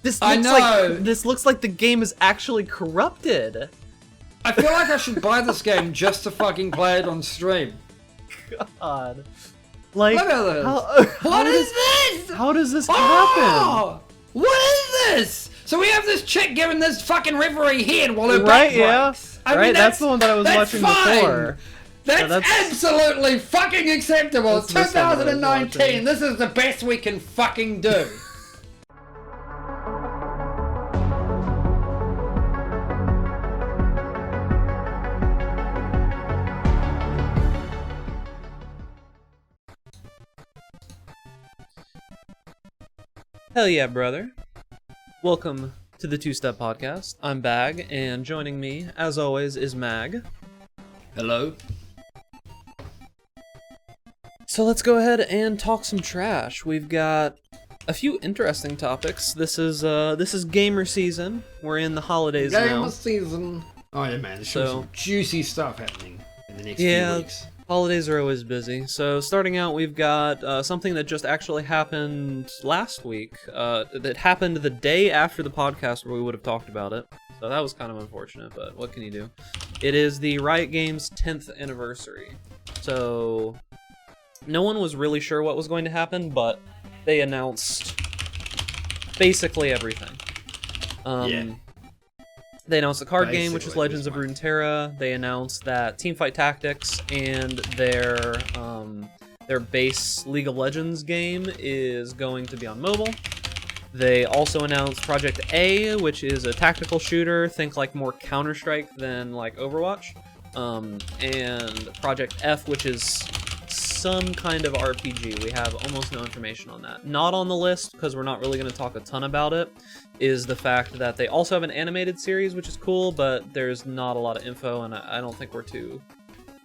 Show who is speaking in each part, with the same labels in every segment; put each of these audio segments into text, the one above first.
Speaker 1: This looks like the game is actually corrupted.
Speaker 2: I feel like I should buy this game just to fucking play it on stream.
Speaker 1: God. Like,
Speaker 2: look at this. What is this?
Speaker 1: How does this happen?
Speaker 2: What is this? So we have this chick giving this fucking referee head while her back breaks.
Speaker 1: I mean, that's the one that I was watching before.
Speaker 2: That's absolutely fucking acceptable. It's 2019. This is the best we can fucking do.
Speaker 1: Hell yeah, brother. Welcome to the Two Step Podcast. I'm Bag, and joining me, as always, is Mag.
Speaker 2: Hello.
Speaker 1: So let's go ahead and talk some trash. We've got a few interesting topics. This is gamer season. We're in the holidays now.
Speaker 2: Gamer season. Oh yeah, man. There's some juicy stuff happening in the next few weeks.
Speaker 1: Holidays are always busy. So starting out, we've got something that just actually happened last week. That happened the day after the podcast where we would have talked about it. So that was kind of unfortunate, but what can you do? It is the Riot Games 10th anniversary. So no one was really sure what was going to happen, but they announced basically everything. They announced the card game, which is Legends of Runeterra. They announced that Teamfight Tactics and their base League of Legends game is going to be on mobile. They also announced Project A, which is a tactical shooter. Think like more Counter-Strike than like Overwatch. And Project F, which is some kind of RPG. We have almost no information on that. Not on the list, because we're not really going to talk a ton about it, is the fact that they also have an animated series, which is cool, but there's not a lot of info, and I don't think we're too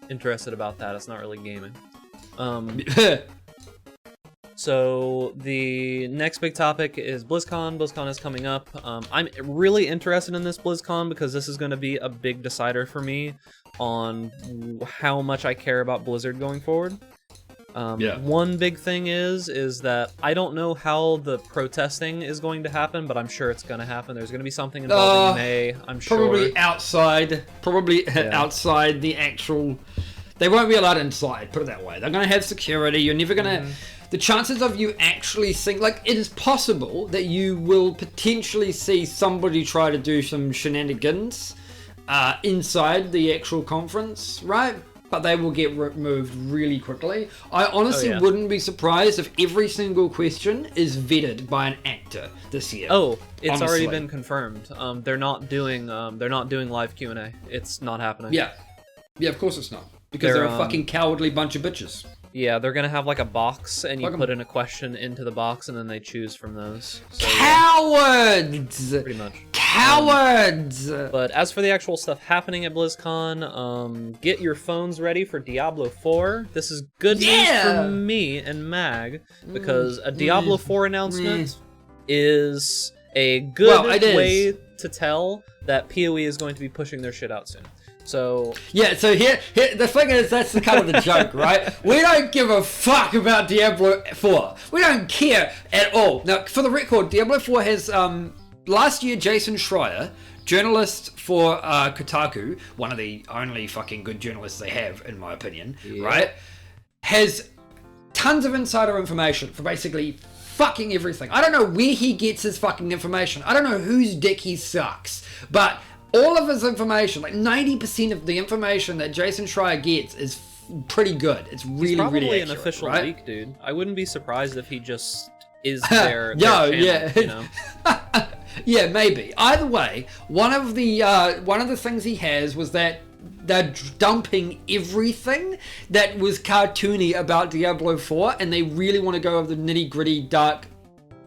Speaker 1: interested about that. It's not really gaming. So the next big topic is BlizzCon. BlizzCon is coming up. I'm really interested in this BlizzCon because this is going to be a big decider for me on how much I care about Blizzard going forward. One big thing is that I don't know how the protesting is going to happen, but I'm sure it's going to happen. There's going to be something involving May, I'm sure.
Speaker 2: Probably outside the actual... They won't be allowed inside, put it that way. They're going to have security. You're never going to... The chances of you actually seeing... Like, it is possible that you will potentially see somebody try to do some shenanigans inside the actual conference, right? But they will get removed really quickly. I honestly wouldn't be surprised if every single question is vetted by an actor this year.
Speaker 1: Oh, it's already been confirmed. They're not doing live Q&A. It's not happening.
Speaker 2: Yeah, of course it's not. Because they're a fucking cowardly bunch of bitches.
Speaker 1: Yeah, they're gonna have like a box, and you put in a question into the box, and then they choose from those. So,
Speaker 2: cowards!
Speaker 1: Pretty much.
Speaker 2: Cowards!
Speaker 1: But as for the actual stuff happening at BlizzCon, get your phones ready for Diablo 4. This is good news for me and Mag, because a Diablo 4 announcement is a good way to tell that PoE is going to be pushing their shit out soon. So
Speaker 2: here the thing is, that's the kind of the joke, right? We don't give a fuck about Diablo 4. We don't care at all. Now, for the record, Diablo 4 has last year Jason Schreier, journalist for Kotaku, one of the only fucking good journalists they have, in my opinion, right? Has tons of insider information for basically fucking everything. I don't know where he gets his fucking information. I don't know whose dick he sucks, but all of his information, like 90% of the information that Jason Schreier gets is pretty good. It's really,
Speaker 1: probably
Speaker 2: really accurate,
Speaker 1: an official
Speaker 2: right?
Speaker 1: leak, dude. I wouldn't be surprised if he just is their channel, you know?
Speaker 2: Yeah, maybe. Either way, one of the things he has was that they're dumping everything that was cartoony about Diablo 4, and they really want to go over the nitty-gritty, dark,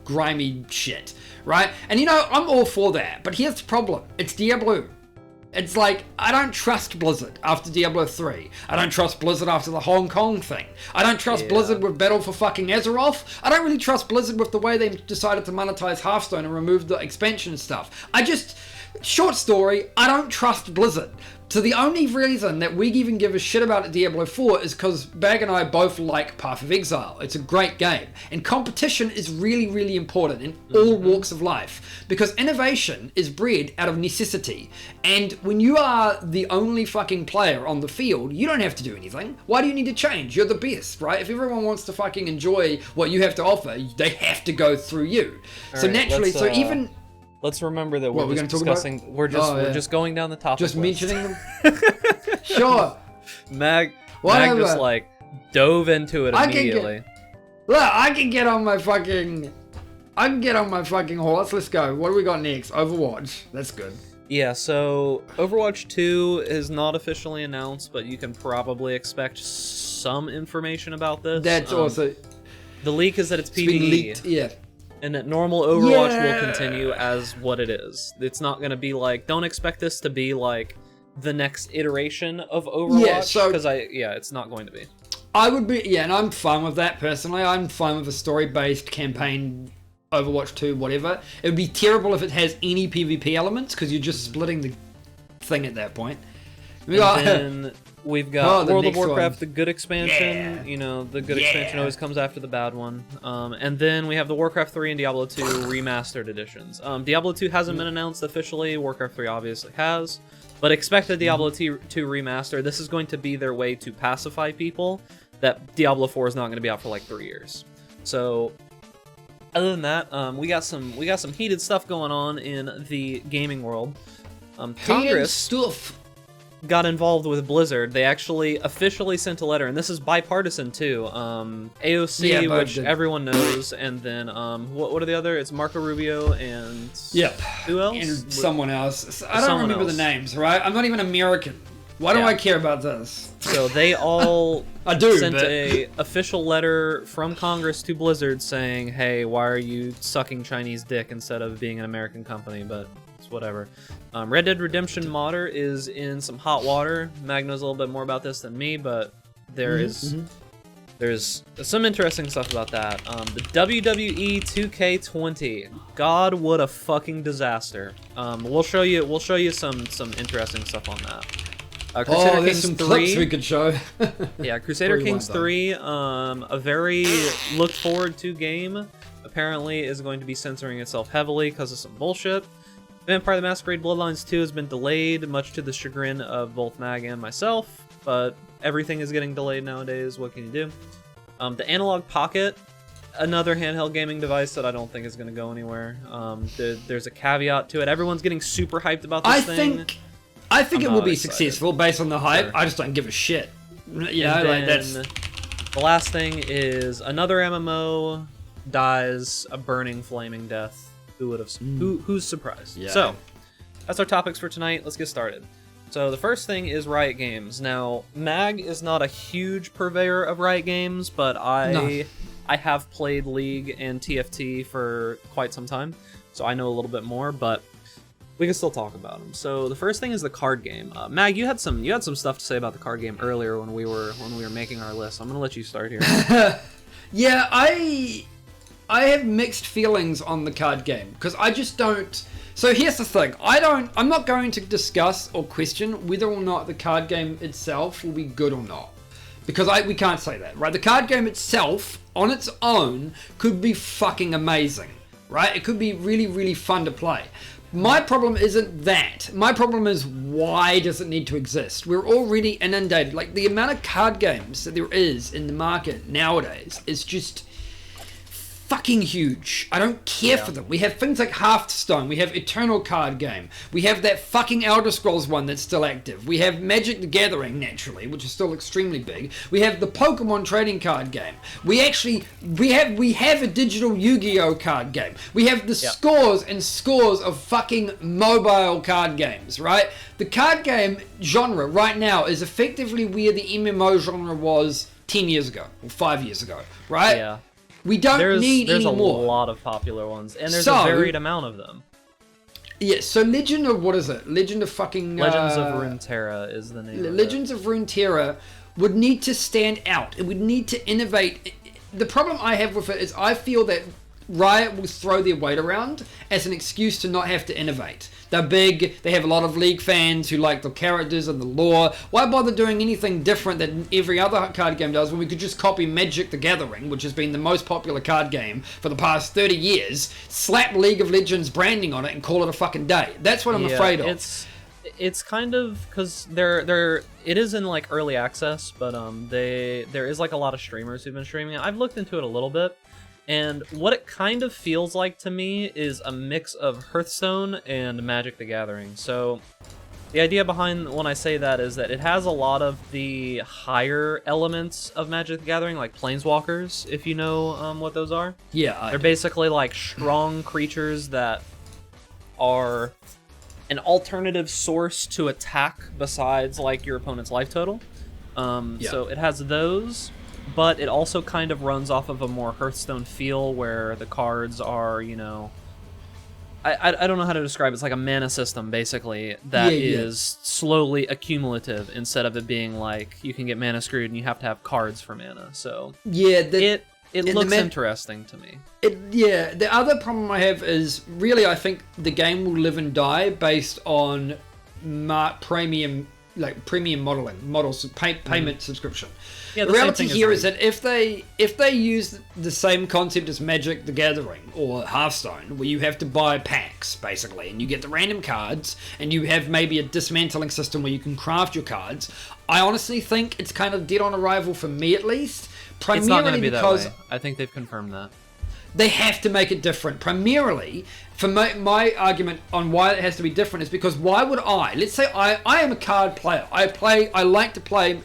Speaker 2: grimy shit. Right? And you know, I'm all for that. But here's the problem. It's Diablo. It's like, I don't trust Blizzard after Diablo 3. I don't trust Blizzard after the Hong Kong thing. I don't trust Blizzard with Battle for fucking Azeroth. I don't really trust Blizzard with the way they decided to monetize Hearthstone and remove the expansion stuff. short story, I don't trust Blizzard. So the only reason that we even give a shit about Diablo 4 is because Bag and I both like Path of Exile. It's a great game. And competition is really, really important in all walks of life. Because innovation is bred out of necessity. And when you are the only fucking player on the field, you don't have to do anything. Why do you need to change? You're the best, right? If everyone wants to fucking enjoy what you have to offer, they have to go through you.
Speaker 1: All
Speaker 2: so
Speaker 1: right,
Speaker 2: naturally, so even...
Speaker 1: Let's remember that we're just
Speaker 2: talk about?
Speaker 1: discussing. We're just going down the topic.
Speaker 2: Just
Speaker 1: list.
Speaker 2: mentioning them. Sure.
Speaker 1: Mag
Speaker 2: Whatever.
Speaker 1: just like dove into it immediately.
Speaker 2: I can get on my fucking horse. Let's go. What do we got next? Overwatch. That's good.
Speaker 1: Yeah. So Overwatch 2 is not officially announced, but you can probably expect some information about this.
Speaker 2: That's also.
Speaker 1: The leak is that it's PvE.
Speaker 2: Been leaked. Yeah.
Speaker 1: And that normal Overwatch will continue as what it is. It's not going to be like, don't expect this to be like the next iteration of Overwatch, because it's not going to be.
Speaker 2: I would be, and I'm fine with that personally. I'm fine with a story-based campaign, Overwatch 2, whatever. It would be terrible if it has any PvP elements, because you're just splitting the thing at that point.
Speaker 1: Then we've got World of Warcraft,
Speaker 2: one.
Speaker 1: the good expansion. You know, the good expansion always comes after the bad one. And then we have the Warcraft 3 and Diablo 2 remastered editions. Diablo 2 hasn't been announced officially. Warcraft 3 obviously has. But expect a Diablo 2 remaster. This is going to be their way to pacify people that Diablo 4 is not going to be out for like 3 years. So, other than that, we got some heated stuff going on in the gaming world. Congress got involved with Blizzard. They actually officially sent a letter, and this is bipartisan too. AOC, which everyone knows, and then what are the other? It's Marco Rubio and who else?
Speaker 2: And someone else. I don't remember the names, right? I'm not even American. Why do I care about this?
Speaker 1: So they all sent
Speaker 2: a
Speaker 1: official letter from Congress to Blizzard saying, hey, why are you sucking Chinese dick instead of being an American company? But it's whatever. Red Dead Redemption modder is in some hot water. Mag knows a little bit more about this than me, but there's some interesting stuff about that. The WWE 2K20. God, what a fucking disaster. We'll show you some interesting stuff on that. Crusader Kings
Speaker 2: some
Speaker 1: 3.
Speaker 2: Clips we could show.
Speaker 1: Yeah, Crusader Kings 3, a very looked forward to game. Apparently is going to be censoring itself heavily because of some bullshit. Vampire the Masquerade Bloodlines 2 has been delayed, much to the chagrin of both Mag and myself, but everything is getting delayed nowadays. What can you do? The Analog Pocket, another handheld gaming device that I don't think is going to go anywhere. There's a caveat to it. Everyone's getting super hyped about this thing.
Speaker 2: I think it will be successure based on the hype. Sure. I just don't give a shit. Yeah, like that's.
Speaker 1: The last thing is another MMO dies a burning, flaming death. Who would have? Who's surprised? Yeah. So that's our topics for tonight. Let's get started. So the first thing is Riot Games. Now, Mag is not a huge purveyor of Riot Games, but I have played League and TFT for quite some time, so I know a little bit more. But we can still talk about them. So the first thing is the card game. Mag, you had some stuff to say about the card game earlier when we were making our list. I'm gonna let you start here.
Speaker 2: Yeah, I have mixed feelings on the card game because I just don't. So here's the thing: I'm not going to discuss or question whether or not the card game itself will be good or not, because we can't say that, right? The card game itself, on its own, could be fucking amazing, right? It could be really, really fun to play. My problem isn't that. My problem is, why does it need to exist? We're already inundated. Like, the amount of card games that there is in the market nowadays is just fucking huge. I don't care for them. We have things like Hearthstone. We have Eternal card game. We have that fucking Elder Scrolls one that's still active. We have Magic the Gathering, naturally, which is still extremely big. We have the Pokemon trading card game. We have a digital Yu-Gi-Oh card game. We have the scores and scores of fucking mobile card games, right? The card game genre right now is effectively where the MMO genre was 10 years ago or 5 years ago, right? Yeah. We don't need any more.
Speaker 1: There's a lot of popular ones, and there's a varied amount of them.
Speaker 2: Yeah, so Legend of, what is it? Legend of fucking...
Speaker 1: Legends of Runeterra is the name of it.
Speaker 2: Legends of Runeterra would need to stand out. It would need to innovate. The problem I have with it is I feel that Riot will throw their weight around as an excuse to not have to innovate. They're big, they have a lot of League fans who like the characters and the lore. Why bother doing anything different than every other card game does when we could just copy Magic the Gathering, which has been the most popular card game for the past 30 years, slap League of Legends branding on it and call it a fucking day? That's what I'm afraid of.
Speaker 1: It's kind of, because it is in like early access, but there is like a lot of streamers who've been streaming it. I've looked into it a little bit, and what it kind of feels like to me is a mix of Hearthstone and Magic the Gathering. So the idea behind when I say that is that it has a lot of the higher elements of Magic the Gathering, like Planeswalkers, if you know what those are.
Speaker 2: Yeah,
Speaker 1: they're basically like strong creatures that are an alternative source to attack besides like your opponent's life total. So it has those, but it also kind of runs off of a more Hearthstone feel where the cards are, you know, I don't know how to describe it. It's like a mana system basically that is slowly accumulative instead of it being like you can get mana screwed and you have to have cards for mana. So it looks interesting to me. The other problem I have is really I think the game will live and die based on premium models, payment subscription. Yeah, the reality here is that if they use the same concept as Magic the Gathering or Hearthstone, where you have to buy packs basically, and you get the random cards, and you have maybe a dismantling system where you can craft your cards, I honestly think it's kind of dead on arrival for me at least. Primarily it's not going to be
Speaker 2: because
Speaker 1: that way. I think they've confirmed that.
Speaker 2: They have to make it different. Primarily, for my argument on why it has to be different is because why would let's say I am a card player. I like to play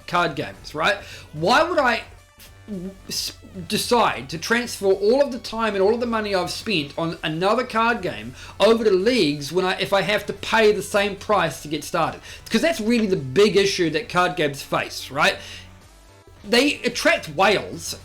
Speaker 2: card games, right? Why would I decide to transfer all of the time and all of the money I've spent on another card game over to Leagues if I have to pay the same price to get started? Because that's really the big issue that card games face, right? They attract whales,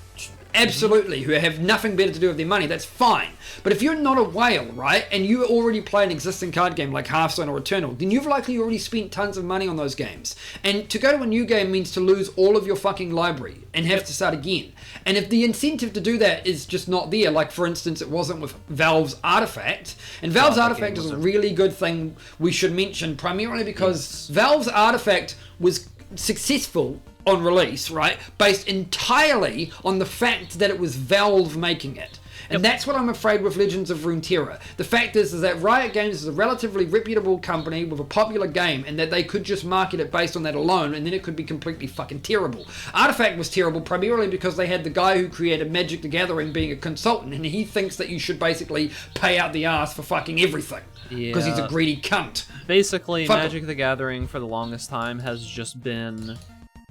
Speaker 2: absolutely, who have nothing better to do with their money. That's fine. But if you're not a whale, right, and you already play an existing card game like Hearthstone or Eternal, then you've likely already spent tons of money on those games. And to go to a new game means to lose all of your fucking library and have to start again. And if the incentive to do that is just not there, like for instance it wasn't with Valve's Artifact, and Valve's Artifact is a really good thing we should mention, primarily because Valve's Artifact was successful on release, right, based entirely on the fact that it was Valve making it. And that's what I'm afraid with Legends of Runeterra. The fact is that Riot Games is a relatively reputable company with a popular game, and that they could just market it based on that alone, and then it could be completely fucking terrible. Artifact was terrible primarily because they had the guy who created Magic the Gathering being a consultant, and he thinks that you should basically pay out the ass for fucking everything. Because he's a greedy cunt.
Speaker 1: Basically, Magic the Gathering for the longest time has just been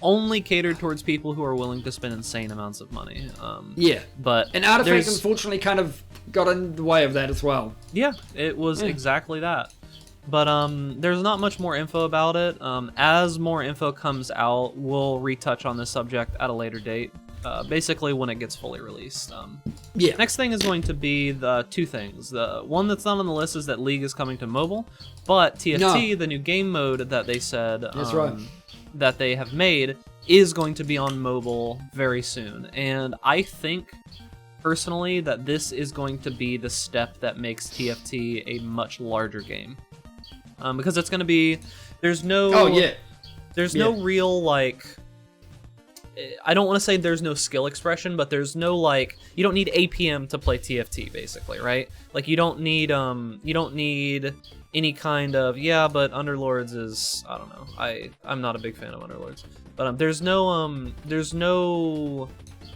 Speaker 1: only catered towards people who are willing to spend insane amounts of money. And
Speaker 2: Artifact unfortunately kind of got in the way of that as well.
Speaker 1: Yeah, it was exactly that. But there's not much more info about it. As more info comes out, we'll retouch on this subject at a later date. Basically when it gets fully released. Next thing is going to be the two things. The one that's not on the list is that League is coming to mobile, but TFT, the new game mode that they said that they have made, is going to be on mobile very soon. And I think personally that this is going to be the step that makes TFT a much larger game. Because it's going to be, there's no real, like, I don't want to say there's no skill expression, but there's no, like, you don't need APM to play TFT, basically, right? Like, you don't need any kind of, but Underlords is, I don't know, I'm not a big fan of Underlords, but there's no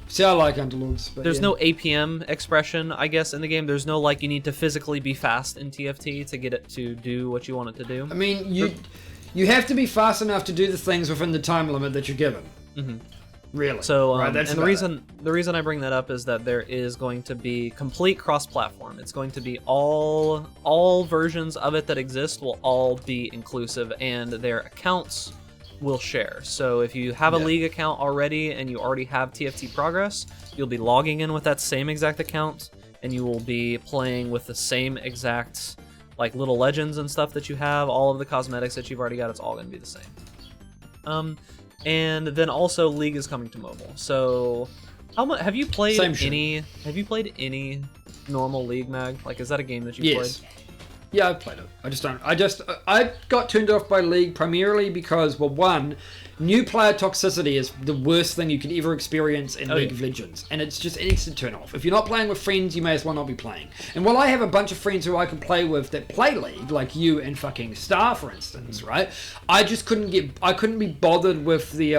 Speaker 2: see, I like Underlords, but
Speaker 1: there's no APM expression, I guess, in the game. There's no, like, you need to physically be fast in TFT to get it to do what you want it to do.
Speaker 2: I mean, you have to be fast enough to do the things within the time limit that you're given. Really. So,
Speaker 1: and the reason I bring that up is that there is going to be complete cross-platform. It's going to be all versions of it that exist will all be inclusive, and their accounts will share. So if you have a League account already and you already have TFT Progress, you'll be logging in with that same exact account, and you will be playing with the same exact, like, little legends and stuff that you have. All of the cosmetics that you've already got, it's all going to be the same. And then also League is coming to mobile. So How much have you played
Speaker 2: Same shit.
Speaker 1: any? Have you played any normal League, Mag? Like, is that a game that you
Speaker 2: Yes.
Speaker 1: played?
Speaker 2: Yeah, I've played it. I got turned off by League primarily because, well, one, new player toxicity is the worst thing you could ever experience in League of Legends. And it's just an instant turn off. If you're not playing with friends, you may as well not be playing. And while I have a bunch of friends who I can play with that play League, like you and fucking Star, for instance, right? I just couldn't be bothered with the,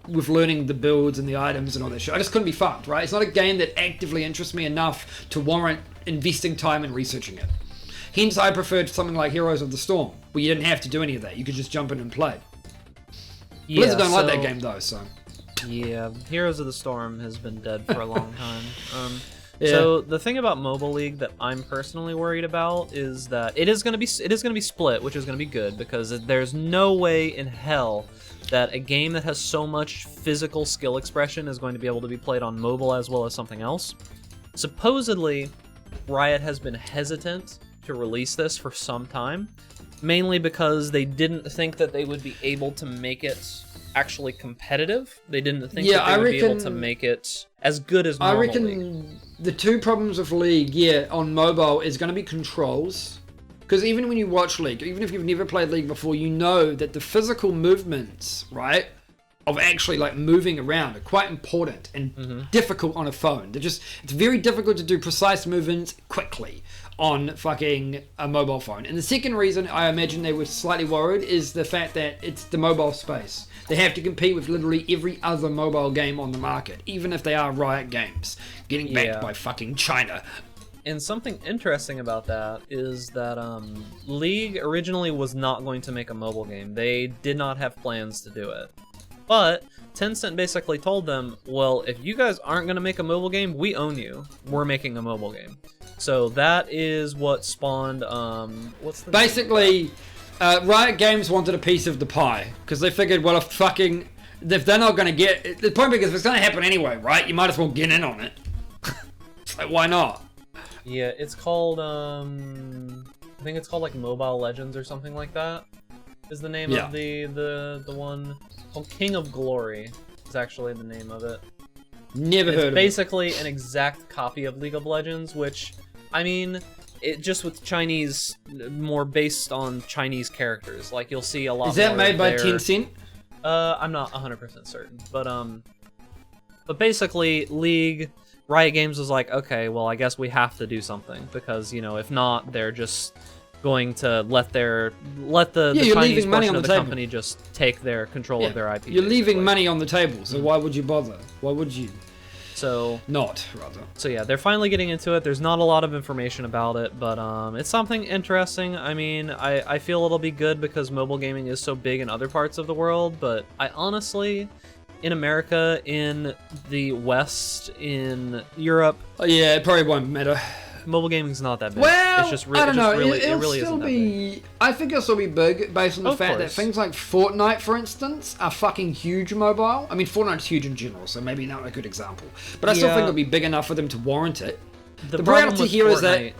Speaker 2: with learning the builds and the items and all that shit. I just couldn't be fucked, right? It's not a game that actively interests me enough to warrant investing time and researching it. Hence, I preferred something like Heroes of the Storm, where you didn't have to do any of that. You could just jump in and play.
Speaker 1: Yeah,
Speaker 2: Blizzard don't like that game, though, so...
Speaker 1: Yeah, Heroes of the Storm has been dead for a long time.
Speaker 2: Yeah.
Speaker 1: So the thing about Mobile League that I'm personally worried about is that it is going to be split, which is going to be good, because there's no way in hell that a game that has so much physical skill expression is going to be able to be played on mobile as well as something else. Supposedly, Riot has been hesitant to release this for some time, mainly because they didn't think that they would be able to make it actually competitive. They didn't think that they would be able to make it as good as normal.
Speaker 2: I reckon the two problems with League, on mobile, is going to be controls. Because even when you watch League, even if you've never played League before, you know that the physical movements, right, of actually like moving around are quite important and difficult on a phone. It's very difficult to do precise movements quickly on fucking a mobile phone. And the second reason I imagine they were slightly worried is the fact that it's the mobile space. They have to compete with literally every other mobile game on the market, even if they are Riot Games, getting backed by fucking China.
Speaker 1: And something interesting about that is that League originally was not going to make a mobile game. They did not have plans to do it. But Tencent basically told them, well, if you guys aren't going to make a mobile game, we own you. We're making a mobile game. So that is what spawned, what's the
Speaker 2: basically, Riot Games wanted a piece of the pie, because they figured, well, if they're not going to get, the point being is if it's going to happen anyway, right, you might as well get in on it. It's like, why not?
Speaker 1: Yeah, it's called, I think it's called like Mobile Legends or something like that, is the name of the one. Called King of Glory is actually the name of it.
Speaker 2: Never heard of it.
Speaker 1: It's basically an exact copy of League of Legends, which, I mean, it just with Chinese, more based on Chinese characters. Like, you'll see a lot more.
Speaker 2: Is that made by Tencent?
Speaker 1: I'm not 100% certain, but basically, League, Riot Games was like, okay, well, I guess we have to do something, because, you know, if not, they're just going to let the Chinese portion of the company just take their control of their IP.
Speaker 2: You're leaving money on the table, so why would you bother? Why would you?
Speaker 1: So
Speaker 2: rather.
Speaker 1: So yeah, they're finally getting into it. There's not a lot of information about it, but it's something interesting. I mean, I feel it'll be good because mobile gaming is so big in other parts of the world, but I honestly, in America, in the West, in Europe,
Speaker 2: it probably won't matter.
Speaker 1: Mobile gaming's not that big.
Speaker 2: Well,
Speaker 1: it's just
Speaker 2: I don't know.
Speaker 1: It really isn't that big.
Speaker 2: I think it'll still be big based on the fact that things like Fortnite, for instance, are fucking huge mobile. I mean, Fortnite's huge in general, so maybe not a good example. But I still think it'll be big enough for them to warrant it.
Speaker 1: The problem with Fortnite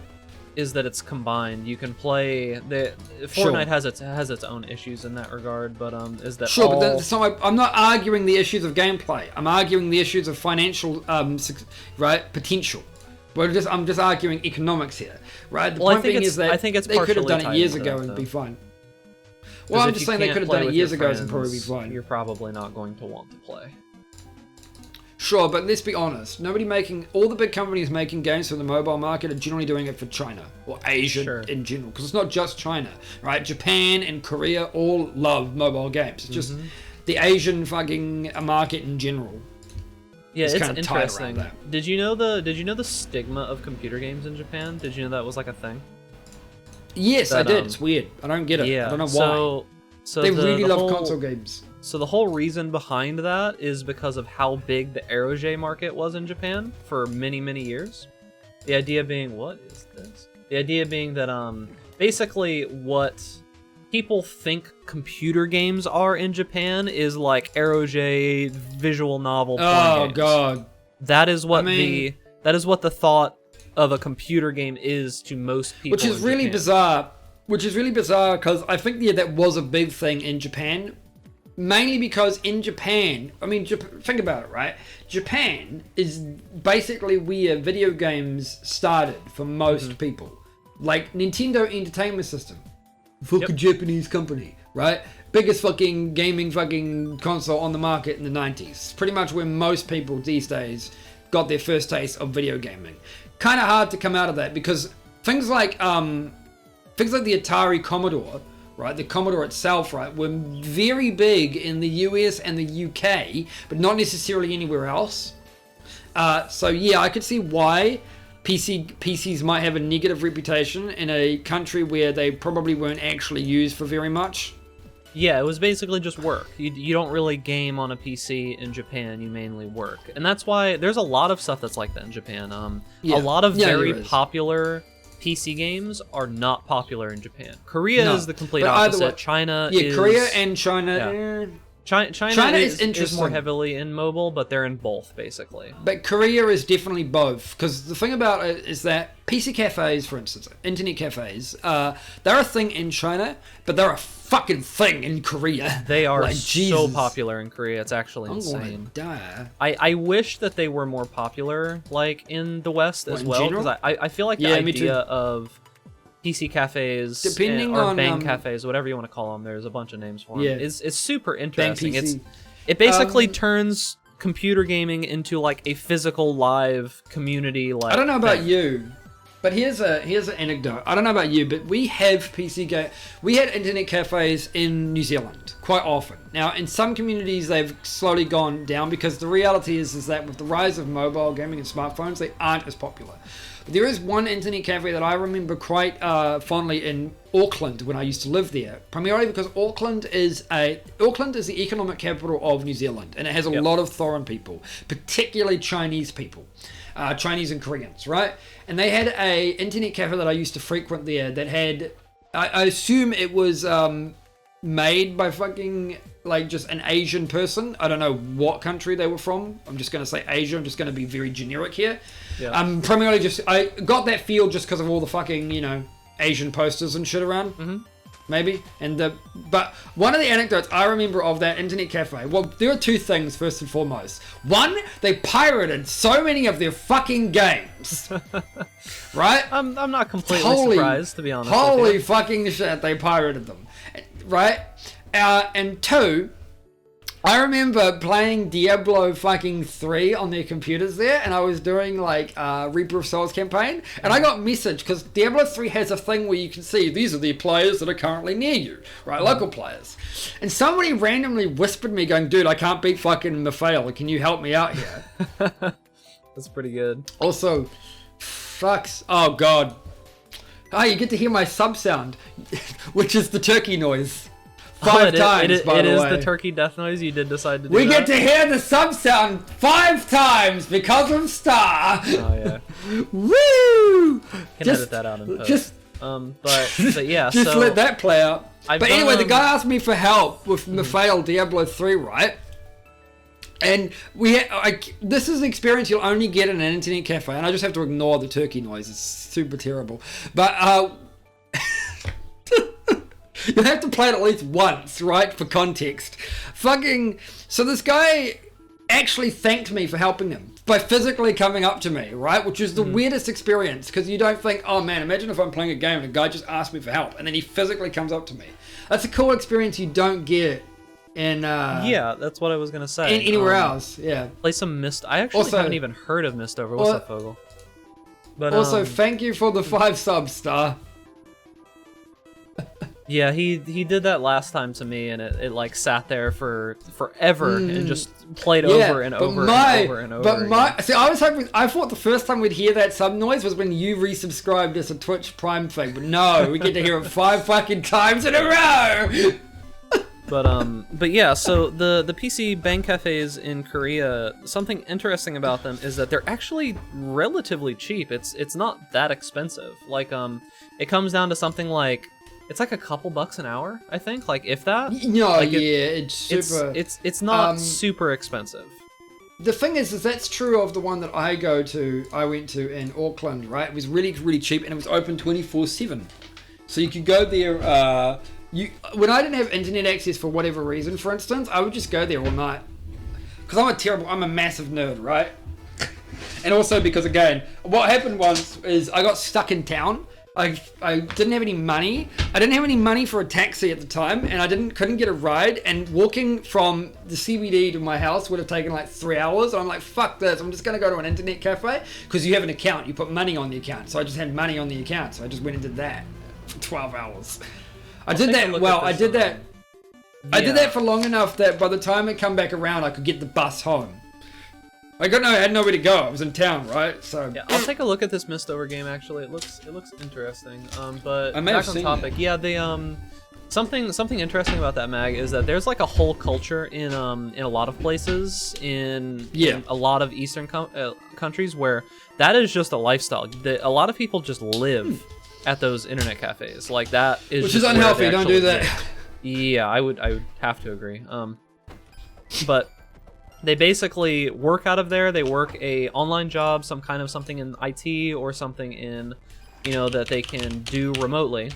Speaker 1: is that it's combined. You can play Fortnite has its own issues in that regard, but is that
Speaker 2: but that's not I'm not arguing the issues of gameplay. I'm arguing the issues of financial potential. I'm just arguing economics here, right? The point being is that
Speaker 1: I think it's
Speaker 2: they could have done it years
Speaker 1: into
Speaker 2: ago
Speaker 1: that,
Speaker 2: and be fine. Well, I'm just saying they could have done it years ago and probably be fine.
Speaker 1: You're probably not going to want to play.
Speaker 2: Sure, but let's be honest. All the big companies making games for the mobile market are generally doing it for China or Asia in general, because it's not just China, right? Japan and Korea all love mobile games. It's just the Asian fucking market in general.
Speaker 1: Yeah, it's interesting. Did you know the stigma of computer games in Japan? Did you know that was like a thing?
Speaker 2: Yes, I did. It's weird. I don't get it. Yeah, I don't know why.
Speaker 1: So
Speaker 2: they really love console games.
Speaker 1: So the whole reason behind that is because of how big the ROG market was in Japan for many, many years. The idea being, what is this? The idea being that basically what people think computer games are in Japan is like ROG visual novel porn games.
Speaker 2: God.
Speaker 1: That is what the thought of a computer game is to most people.
Speaker 2: Which is really bizarre. Which is really bizarre because I think that was a big thing in Japan mainly because in Japan, I mean, think about it, right? Japan is basically where video games started for most people. Like Nintendo Entertainment System, fucking Japanese company, right? Biggest fucking gaming fucking console on the market in the 90s. Pretty much where most people these days got their first taste of video gaming. Kind of hard to come out of that because things like the Atari Commodore, right? The Commodore itself, right, were very big in the US and the UK, but not necessarily anywhere else. So yeah, I could see why PCs might have a negative reputation in a country where they probably weren't actually used for very much.
Speaker 1: Yeah, it was basically just work. You don't really game on a PC in Japan, you mainly work. And that's why there's a lot of stuff that's like that in Japan. A lot of very popular PC games are not popular in Japan. Korea is the complete opposite. China is...
Speaker 2: Korea and China...
Speaker 1: Yeah. China is more heavily in mobile, but they're in both, basically.
Speaker 2: But Korea is definitely both, because the thing about it is that PC cafes, for instance, internet cafes, they're a thing in China, but they're a fucking thing in Korea.
Speaker 1: They are like, so popular in Korea, it's actually insane.
Speaker 2: I'm gonna die.
Speaker 1: I wish that they were more popular, like, in the West as well, because I feel like the idea of PC cafes or bang cafes, whatever you want to call them, there's a bunch of names for them, is super interesting. It basically turns computer gaming into like a physical live community. Like
Speaker 2: I don't know about you, but here's an anecdote. I don't know about you, but we have we had internet cafes in New Zealand quite often. Now, in some communities, they've slowly gone down because the reality is that with the rise of mobile gaming and smartphones, they aren't as popular. There is one internet cafe that I remember quite fondly in Auckland when I used to live there, primarily because Auckland is the economic capital of New Zealand, and it has a lot of foreign people, particularly Chinese people, Chinese and Koreans, right? And they had a internet cafe that I used to frequent there that had, I assume it was made by fucking like just an Asian person. I don't know what country they were from. I'm just going to say Asia. I'm just going to be very generic here. Yeah. Primarily just, I got that feel just because of all the fucking, you know, Asian posters and shit around. Mm-hmm. Maybe. But one of the anecdotes I remember of that internet cafe, well, there are two things first and foremost. One, they pirated so many of their fucking games. Right?
Speaker 1: I'm not completely surprised, to be honest.
Speaker 2: Holy fucking shit, they pirated them. Right? And two, I remember playing Diablo fucking 3 on their computers there, and I was doing like Reaper of Souls campaign, and I got message because Diablo 3 has a thing where you can see these are the players that are currently near you, right? Local players. And somebody randomly whispered me going, dude, I can't beat fucking Mephael, can you help me out here?
Speaker 1: That's pretty good.
Speaker 2: Also, fucks, oh god. Oh, you get to hear my sub sound, which is the turkey noise. Five times, by the way.
Speaker 1: It is the turkey death noise. You did decide to do
Speaker 2: We get to hear the sub sound 5 times because of Star.
Speaker 1: Oh, yeah.
Speaker 2: Woo!
Speaker 1: Can edit that out in post. But yeah,
Speaker 2: just
Speaker 1: so...
Speaker 2: let that play out. But anyway, the guy asked me for help with Mephael Diablo 3, right? And this is the experience you'll only get in an internet cafe, and I just have to ignore the turkey noise. It's super terrible. But you have to play it at least once, right? For context. So this guy actually thanked me for helping him by physically coming up to me, right? Which is the weirdest experience, because you don't think, oh man, imagine if I'm playing a game and a guy just asked me for help, and then he physically comes up to me. That's a cool experience you don't get in...
Speaker 1: yeah, that's what I was going to say.
Speaker 2: Anywhere else, yeah.
Speaker 1: Play some Mist. I actually haven't even heard of Mistover. What's up, Fogel? But,
Speaker 2: also, thank you for the 5 subs, Star.
Speaker 1: Yeah, he did that last time to me, and it like sat there for forever and just played over and over and over and over. But
Speaker 2: see, I thought the first time we'd hear that sub noise was when you resubscribed as a Twitch Prime thing, but no, we get to hear it 5 fucking times in a row.
Speaker 1: But yeah, so the PC bang cafes in Korea, something interesting about them is that they're actually relatively cheap. It's not that expensive. Like it comes down to something like, it's like a couple bucks an hour, I think, like if that.
Speaker 2: No, like it's super.
Speaker 1: It's not super expensive.
Speaker 2: The thing is that's true of the one that I went to in Auckland, right? It was really, really cheap, and it was open 24/7. So you could go there. when I didn't have internet access for whatever reason, for instance, I would just go there all night. Because I'm a massive nerd, right? And also because, again, what happened once is I got stuck in town. I didn't have any money. I didn't have any money for a taxi at the time, and I couldn't get a ride. And walking from the CBD to my house would have taken like 3 hours. I'm like, fuck this. I'm just gonna go to an internet cafe because you have an account. You put money on the account. So I just had money on the account. So I just went and did that for 12 hours. I did that for long enough that by the time it come back around, I could get the bus home. I had nowhere to go. I was in town, right? So
Speaker 1: yeah, I'll take a look at this Mistover game. Actually, it looks interesting. But
Speaker 2: I may
Speaker 1: back
Speaker 2: have
Speaker 1: on topic,
Speaker 2: it.
Speaker 1: yeah, the something interesting about that mag is that there's like a whole culture in a lot of places in a lot of Eastern countries where that is just a lifestyle. A lot of people just live at those internet cafes. Like that is
Speaker 2: which
Speaker 1: just
Speaker 2: is unhealthy. Don't do that.
Speaker 1: Live. Yeah, I would have to agree. But they basically work out of there. They work a online job, something in IT or something in, that they can do remotely.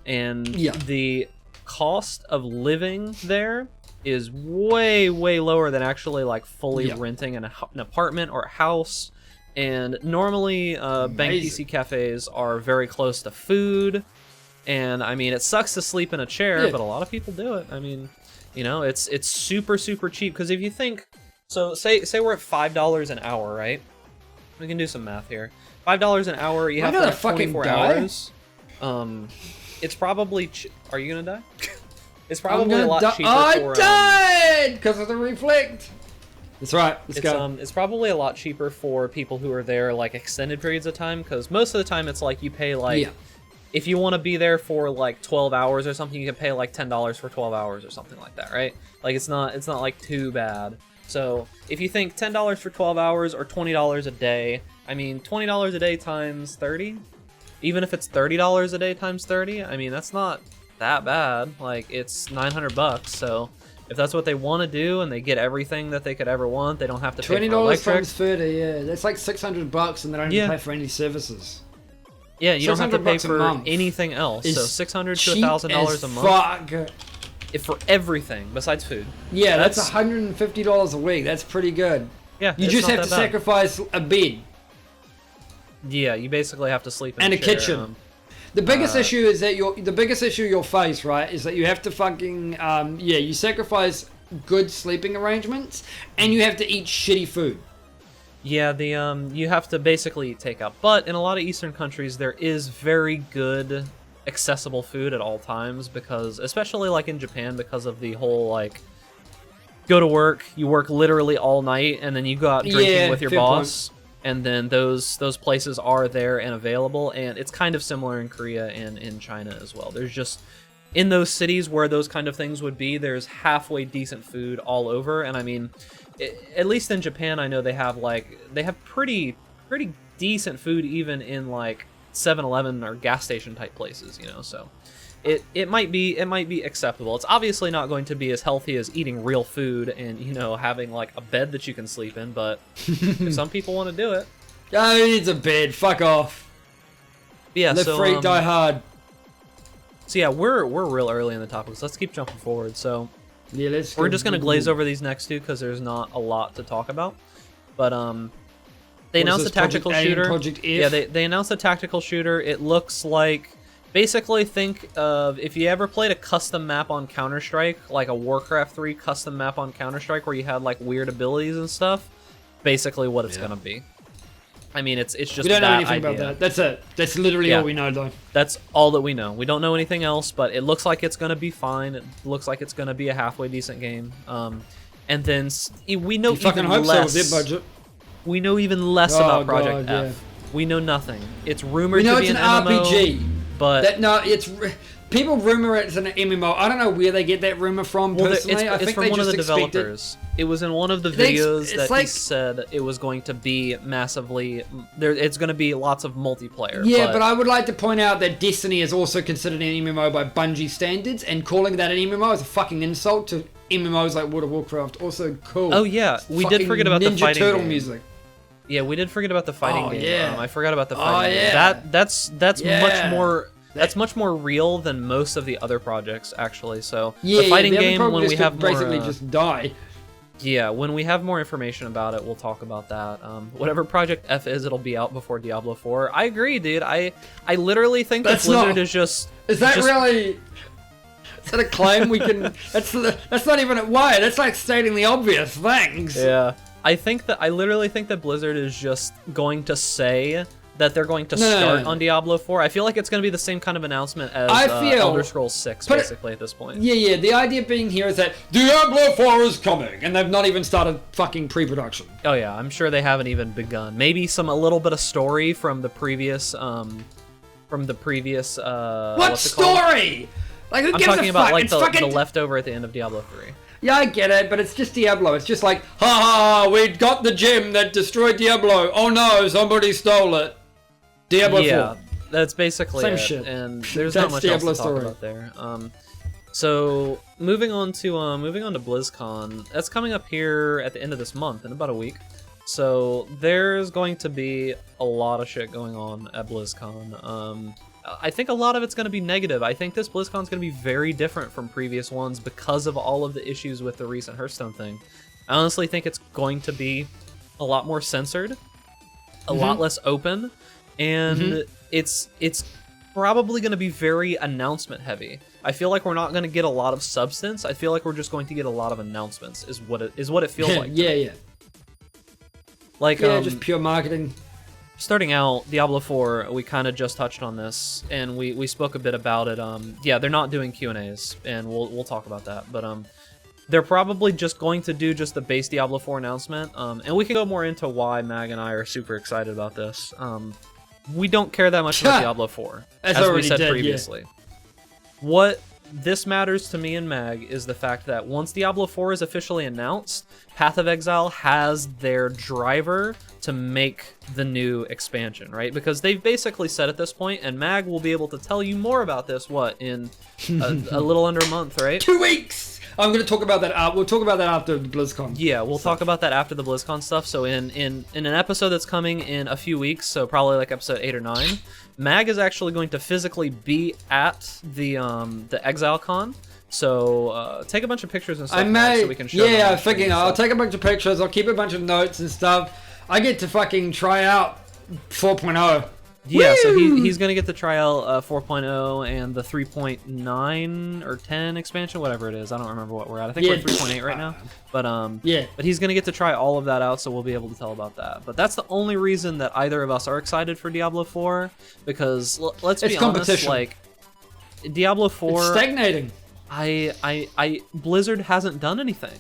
Speaker 1: And the cost of living there is way, way lower than actually like fully renting an apartment or a house. And normally bank PC cafes are very close to food. And I mean, it sucks to sleep in a chair, but a lot of people do it. I mean, it's super, super cheap. Because if you think, so say we're at $5 an hour, right? We can do some math here. $5 an hour, you have to have 24 hours. It's probably, are you gonna die? It's probably a lot cheaper for...
Speaker 2: I died! Because of the reflect! That's right, let's go.
Speaker 1: It's probably a lot cheaper for people who are there like extended periods of time, because most of the time it's like you pay like... If you want to be there for like 12 hours or something, you can pay like $10 for 12 hours or something like that, right? Like it's not like too bad. So if you think $10 for 12 hours or $20 a day, I mean $20 a day times 30, even if it's $30 a day times 30, I mean that's not that bad. Like it's $900. So if that's what they want to do and they get everything that they could ever want, they don't have to pay for electric.
Speaker 2: $20 times 30, yeah, that's like $600, and they don't even pay for any services.
Speaker 1: Yeah, you don't have to pay for anything else. So $600 to $1,000 a month.
Speaker 2: Fuck.
Speaker 1: For everything besides food.
Speaker 2: Yeah, that's $150 a week. That's pretty good.
Speaker 1: Yeah,
Speaker 2: you just have to sacrifice a bed.
Speaker 1: Yeah, you basically have to sleep in
Speaker 2: and
Speaker 1: a
Speaker 2: chair. Kitchen. The biggest issue is that the biggest issue you'll face, right, is that you have to fucking you sacrifice good sleeping arrangements and you have to eat shitty food.
Speaker 1: Yeah, you have to basically eat takeout. But in a lot of Eastern countries, there is very good accessible food at all times, because especially like in Japan, because of the whole like go to work, you work literally all night, and then you go out drinking with your boss, and then those places are there and available. And it's kind of similar in Korea and in China as well. There's just in those cities where those kind of things would be, there's halfway decent food all over. And I mean, at least in Japan, I know they have pretty decent food even in like 7-Eleven or gas station type places, so it might be acceptable. It's obviously not going to be as healthy as eating real food and having like a bed that you can sleep in, but if some people want to do it.
Speaker 2: Oh, it needs a bed. Fuck off.
Speaker 1: Yeah,
Speaker 2: Live free, die hard.
Speaker 1: So yeah, we're real early in the topics. Let's keep jumping forward. So
Speaker 2: yeah,
Speaker 1: we're just gonna glaze over these next two because there's not a lot to talk about. But they announced a tactical shooter.
Speaker 2: Project F?
Speaker 1: Yeah, they announced a tactical shooter. It looks like, basically think of if you ever played a custom map on Counter-Strike, like a Warcraft 3 custom map on Counter-Strike where you had like weird abilities and stuff. Basically what it's gonna be. I mean, it's just
Speaker 2: we don't know
Speaker 1: that
Speaker 2: anything
Speaker 1: idea.
Speaker 2: About that. That's it. That's literally all we know, though.
Speaker 1: That's all that we know. We don't know anything else, but it looks like it's gonna be fine. It looks like it's gonna be a halfway decent game. And then we know even less. So with their budget. We know even less about Project F. Yeah. We know nothing. It's rumored to be an MMO,
Speaker 2: RPG,
Speaker 1: but
Speaker 2: people rumor it's an MMO. I don't know where they get that rumor from. Personally, I think
Speaker 1: from one of the developers. It was in one of the videos that he said it was going to be massively. It's going to be lots of multiplayer.
Speaker 2: Yeah, but I would like to point out that Destiny is also considered an MMO by Bungie standards, and calling that an MMO is a fucking insult to MMOs like World of Warcraft. Also cool.
Speaker 1: Oh yeah, we did forget about the fighting
Speaker 2: Turtle
Speaker 1: game.
Speaker 2: Music.
Speaker 1: Yeah, we did forget about the fighting game.
Speaker 2: Yeah.
Speaker 1: I forgot about the fighting game. That's much more. That's much more real than most of the other projects, actually. So
Speaker 2: Yeah,
Speaker 1: the fighting
Speaker 2: the other
Speaker 1: game, when
Speaker 2: projects
Speaker 1: we
Speaker 2: could
Speaker 1: have more,
Speaker 2: basically just die.
Speaker 1: yeah, when we have more information about it, we'll talk about that. Whatever Project F is, it'll be out before Diablo 4. I agree, dude. I literally think that Blizzard is just.
Speaker 2: Is that really? Is that a claim we can? That's not even why. That's like stating the obvious. Thanks.
Speaker 1: Yeah, I literally think that Blizzard is just going to say that they're going to start on Diablo 4. I feel like it's going to be the same kind of announcement as Elder Scrolls 6, basically, at this point.
Speaker 2: Yeah. The idea being here is that Diablo 4 is coming, and they've not even started fucking pre-production.
Speaker 1: Oh yeah, I'm sure they haven't even begun. Maybe a little bit of story from the previous, what
Speaker 2: story? Like, who gives a fuck? I'm talking about
Speaker 1: like the leftover at the end of Diablo 3.
Speaker 2: Yeah, I get it, but it's just Diablo. It's just like, ha, we got the gem that destroyed Diablo. Oh no, somebody stole it. Diablo 4.
Speaker 1: That's basically
Speaker 2: Same
Speaker 1: it,
Speaker 2: shit.
Speaker 1: And there's not much else to talk about there. So moving on to BlizzCon, that's coming up here at the end of this month in about a week. So there's going to be a lot of shit going on at BlizzCon. I think a lot of it's going to be negative. I think this BlizzCon is going to be very different from previous ones because of all of the issues with the recent Hearthstone thing. I honestly think it's going to be a lot more censored, a lot less open, and it's probably going to be very announcement heavy. I feel like we're not going to get a lot of substance. I feel like we're just going to get a lot of announcements is what it feels like.
Speaker 2: Yeah.
Speaker 1: Like
Speaker 2: just pure marketing.
Speaker 1: Starting out, Diablo 4, we kind of just touched on this, and we spoke a bit about it. Yeah, they're not doing Q&As, and we'll talk about that. But they're probably just going to do just the base Diablo 4 announcement, and we can go more into why Mag and I are super excited about this. We don't care that much about Diablo 4, as we said previously. What this matters to me and Mag is the fact that once Diablo 4 is officially announced, Path of Exile has their driver to make the new expansion, right? Because they've basically said at this point, and Mag will be able to tell you more about this, in a little under a month, right?
Speaker 2: 2 weeks! I'm going to talk about that. We'll talk about that after the BlizzCon.
Speaker 1: Yeah, we'll talk about that after the BlizzCon stuff. So in an episode that's coming in a few weeks, so probably like episode 8 or 9, Mag is actually going to physically be at the ExileCon. So take a bunch of pictures and stuff so we can show them.
Speaker 2: Yeah, I'm thinking I'll take a bunch of pictures. I'll keep a bunch of notes and stuff. I get to fucking try out 4.0.
Speaker 1: Yeah, so he's going to get to try out 4.0 and the 3.9 or 10 expansion, whatever it is. I don't remember what we're at. I think we're at 3.8 right now. But but he's going to get to try all of that out, so we'll be able to tell about that. But that's the only reason that either of us are excited for Diablo 4, because let's be honest, like Diablo 4,
Speaker 2: it's stagnating.
Speaker 1: Blizzard hasn't done anything.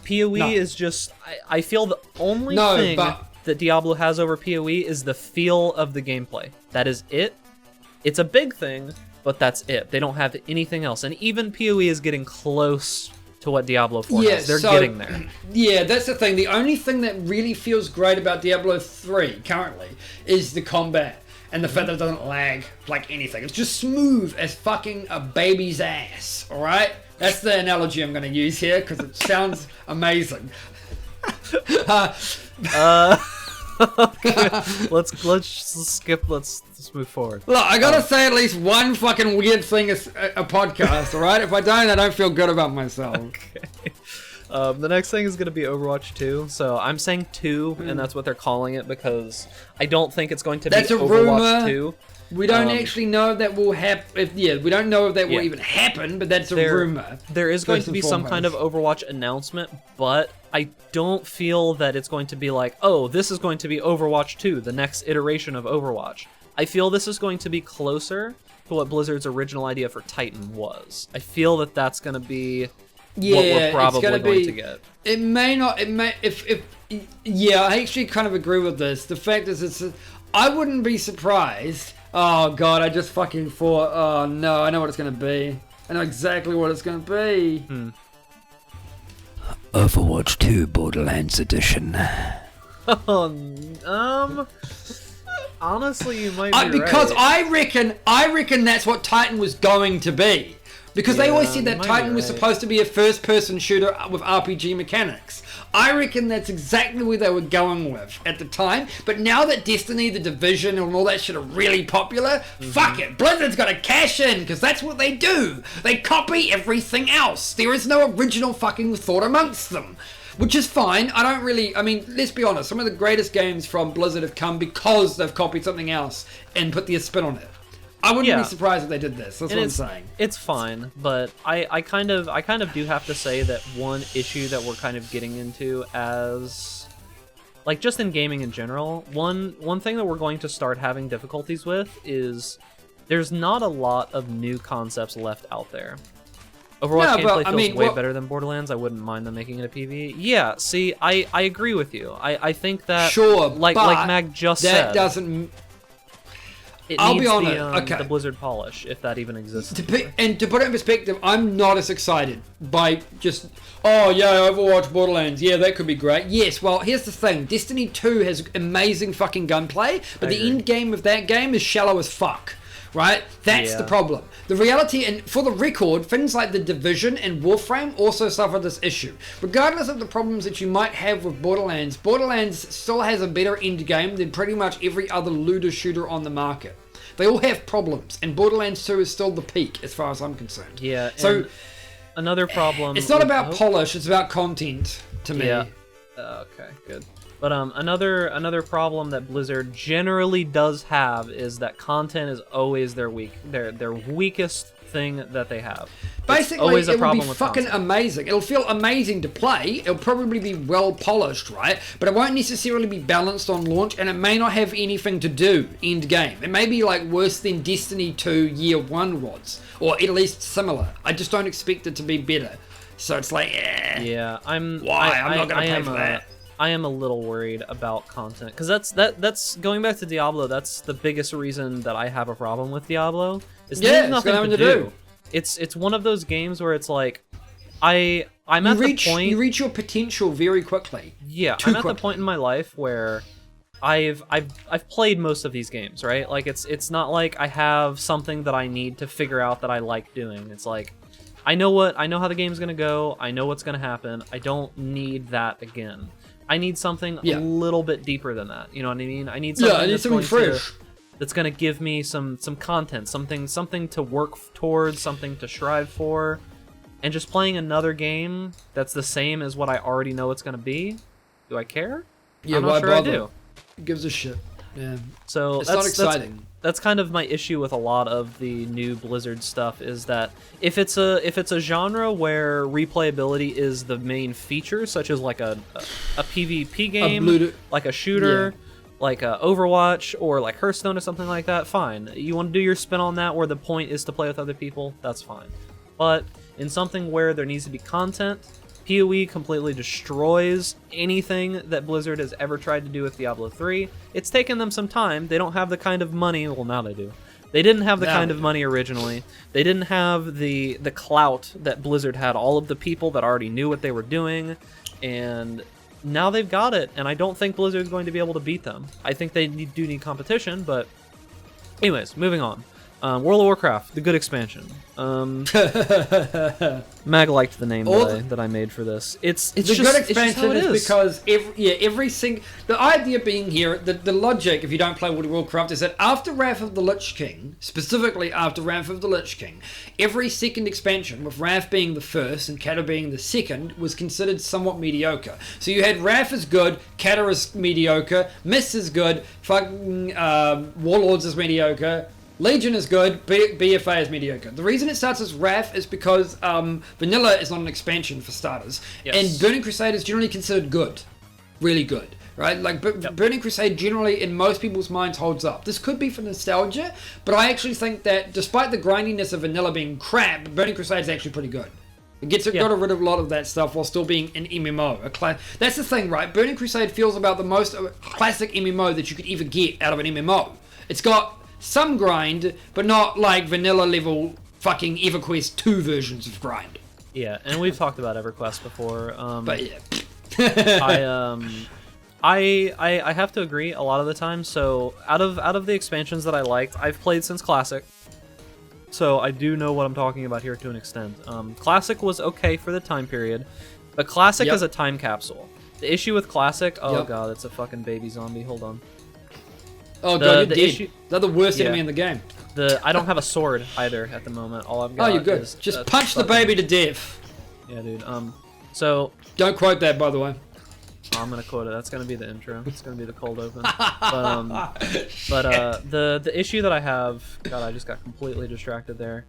Speaker 1: PoE is just I feel the only thing that Diablo has over PoE is the feel of the gameplay. That is it. It's a big thing, but that's it. They don't have anything else. And even PoE is getting close to what Diablo 4 has. They're getting there.
Speaker 2: Yeah, that's the thing. The only thing that really feels great about Diablo 3 currently is the combat. And the fact that it doesn't lag like anything. It's just smooth as fucking a baby's ass, alright? That's the analogy I'm going to use here, because it sounds amazing.
Speaker 1: Let's skip. Let's move forward.
Speaker 2: Look, I gotta say at least one fucking weird thing is a podcast, all right? If I don't, I don't feel good about myself.
Speaker 1: Okay. The next thing is gonna be Overwatch 2. So I'm saying 2, and that's what they're calling it because I don't think it's going to be Overwatch 2.
Speaker 2: We don't actually know if that will happen. We don't know if that will even happen, but that's a rumor.
Speaker 1: There is going to be some kind of Overwatch announcement, but I don't feel that it's going to be like, oh, this is going to be Overwatch 2, the next iteration of Overwatch. I feel this is going to be closer to what Blizzard's original idea for Titan was. I feel that that's going to be what we're probably going to get.
Speaker 2: It may not. It may. Yeah, I actually kind of agree with this. The fact is, I wouldn't be surprised. Oh god, I just fucking thought, oh no, I know what it's gonna be. I know exactly what it's gonna be. Overwatch 2 Borderlands Edition.
Speaker 1: Honestly, you might be
Speaker 2: because
Speaker 1: right.
Speaker 2: I reckon that's what Titan was going to be. Because they always said
Speaker 1: you
Speaker 2: that
Speaker 1: might be
Speaker 2: Titan was
Speaker 1: right.
Speaker 2: supposed to be a first-person shooter with RPG mechanics. I reckon that's exactly where they were going with at the time. But now that Destiny, The Division, and all that shit are really popular, fuck it. Blizzard's got to cash in, because that's what they do. They copy everything else. There is no original fucking thought amongst them. Which is fine. I mean, let's be honest. Some of the greatest games from Blizzard have come because they've copied something else and put their spin on it. I wouldn't be surprised if they did this. That's what I'm saying.
Speaker 1: It's fine, but I kind of do have to say that one issue that we're kind of getting into as, like, just in gaming in general, one thing that we're going to start having difficulties with is there's not a lot of new concepts left out there. Overwatch gameplay feels way better than Borderlands. I wouldn't mind them making it a PvE. Yeah, see, I agree with you. I think that, like Mag just said,
Speaker 2: that doesn't...
Speaker 1: I'll be honest, the Blizzard polish, if that even exists.
Speaker 2: And to put it in perspective, I'm not as excited by just, oh yeah, Overwatch, Borderlands, yeah, that could be great. Yes, well, here's the thing. Destiny 2 has amazing fucking gunplay, but the end game of that game is shallow as fuck. Right? That's the problem. The reality, and for the record, things like The Division and Warframe also suffer this issue. Regardless of the problems that you might have with Borderlands, Borderlands still has a better end game than pretty much every other looter shooter on the market. They all have problems, and Borderlands 2 is still the peak as far as I'm concerned.
Speaker 1: Yeah,
Speaker 2: so
Speaker 1: another problem...
Speaker 2: It's not about polish, it's about content, to me.
Speaker 1: Yeah. Okay, good. But another problem that Blizzard generally does have is that content is always their weakest thing that they have.
Speaker 2: Basically, it will be fucking amazing. It'll feel amazing to play. It'll probably be well polished, right? But it won't necessarily be balanced on launch, and it may not have anything to do end game. It may be like worse than Destiny 2 Year 1 was, or at least similar. I just don't expect it to be better. So it's like,
Speaker 1: yeah, I'm
Speaker 2: not gonna pay for that.
Speaker 1: I am a little worried about content, because that's going back to Diablo. That's the biggest reason that I have a problem with Diablo. Is there's nothing to do. It's one of those games where it's like, I'm at the point
Speaker 2: you reach your potential very quickly.
Speaker 1: Yeah, I'm at the point in my life where I've played most of these games, right? Like it's not like I have something that I need to figure out that I like doing. It's like I know how the game's gonna go. I know what's gonna happen. I don't need that again. I need something a little bit deeper than that. You know what I mean? I need something that's going to give me some content, something to work towards, something to strive for. And just playing another game that's the same as what I already know it's going to be, do I care?
Speaker 2: Yeah,
Speaker 1: I'm not sure I do.
Speaker 2: Who gives a shit? Yeah.
Speaker 1: So
Speaker 2: it's not exciting.
Speaker 1: That's kind of my issue with a lot of the new Blizzard stuff, is that if it's a genre where replayability is the main feature, such as like a PvP game, like a shooter, like a Overwatch, or like Hearthstone or something like that, fine. You want to do your spin on that where the point is to play with other people, that's fine. But in something where there needs to be content, PoE completely destroys anything that Blizzard has ever tried to do with Diablo 3. It's taken them some time. They don't have the kind of money. Well, now they do. They didn't have the kind of money originally. They didn't have the clout that Blizzard had. All of the people that already knew what they were doing. And now they've got it. And I don't think Blizzard's going to be able to beat them. I think they do need competition, but... Anyways, moving on. World of Warcraft, the good expansion. Mag liked the name that I made for this. It's the
Speaker 2: good expansion is because the idea being here, the logic, if you don't play World of Warcraft, is that after Wrath of the Lich King, specifically after Wrath of the Lich King, every second expansion, with Wrath being the first and Cata being the second, was considered somewhat mediocre. So you had Wrath is good, Cata is mediocre, Mist is good, fucking Warlords is mediocre, Legion is good, BFA is mediocre. The reason it starts as Wrath is because Vanilla is not an expansion for starters, and Burning Crusade is generally considered good, really good, right? Like Burning Crusade generally in most people's minds holds up. This could be for nostalgia, but I actually think that despite the grindiness of Vanilla being crap, Burning Crusade is actually pretty good. It got rid of a lot of that stuff while still being an MMO. That's the thing, right? Burning Crusade feels about the most classic MMO that you could ever get out of an MMO. It's got some grind, but not like vanilla level fucking EverQuest 2 versions of grind.
Speaker 1: Yeah, and we've talked about EverQuest before.
Speaker 2: But yeah.
Speaker 1: I have to agree a lot of the time. So out of the expansions that I liked, I've played since Classic. so I do know what I'm talking about here to an extent. Classic was okay for the time period, but Classic is a time capsule. The issue with Classic, oh god, it's a fucking baby zombie. Hold on.
Speaker 2: Oh god, you're dead. Issue, they're the worst enemy in the game.
Speaker 1: I don't have a sword either at the moment. All I've got.
Speaker 2: Oh, you're good. Just punch the baby to death.
Speaker 1: Yeah, dude. So
Speaker 2: don't quote that, by the way.
Speaker 1: Oh, I'm gonna quote it. That's gonna be the intro. It's gonna be the cold open. But the issue that I have, God, I just got completely distracted there.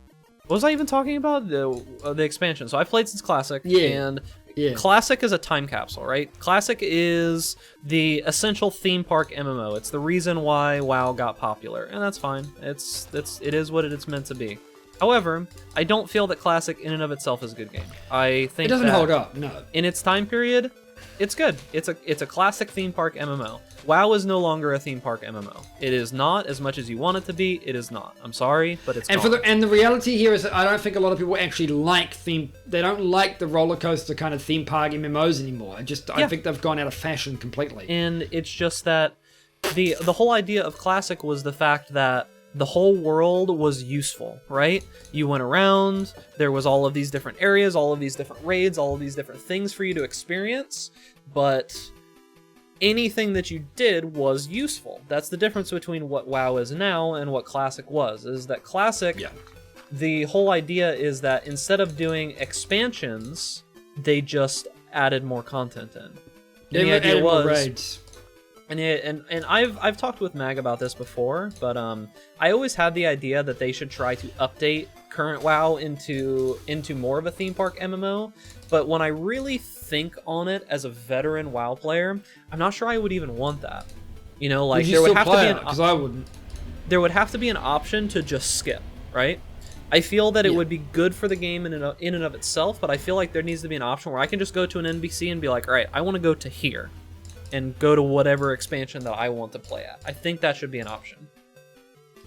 Speaker 1: What was I even talking about? The expansion. So I've played since Classic, and Classic is a time capsule, right? Classic is the essential theme park MMO. It's the reason why WoW got popular, and that's fine. It is what it's meant to be. However, I don't feel that Classic in and of itself is a good game. I think
Speaker 2: it doesn't hold up. No.
Speaker 1: In its time period, it's good. It's a classic theme park MMO. WoW is no longer a theme park MMO. It is not as much as you want it to be. It is not. I'm sorry, but it's not.
Speaker 2: And the reality here is that I don't think a lot of people actually like they don't like the roller coaster kind of theme park MMOs anymore. I think they've gone out of fashion completely.
Speaker 1: And it's just that the whole idea of Classic was the fact that the whole world was useful, right? You went around, there was all of these different areas, all of these different raids, all of these different things for you to experience, but anything that you did was useful. That's the difference between what WoW is now and what Classic was, is that Classic, the whole idea is that instead of doing expansions, they just added more content in. And the idea was more raids. And I've talked with Mag about this before, but I always had the idea that they should try to update current WoW into more of a theme park MMO. But when I really think on it as a veteran WoW player, I'm not sure I would even want that. You know, like there would have to be because I wouldn't. There would have to be an option to just skip, right? I feel that it would be good for the game in and of itself, but I feel like there needs to be an option where I can just go to an NPC and be like, all right, I want to go to here. And go to whatever expansion that I want to play at. I think that should be an option.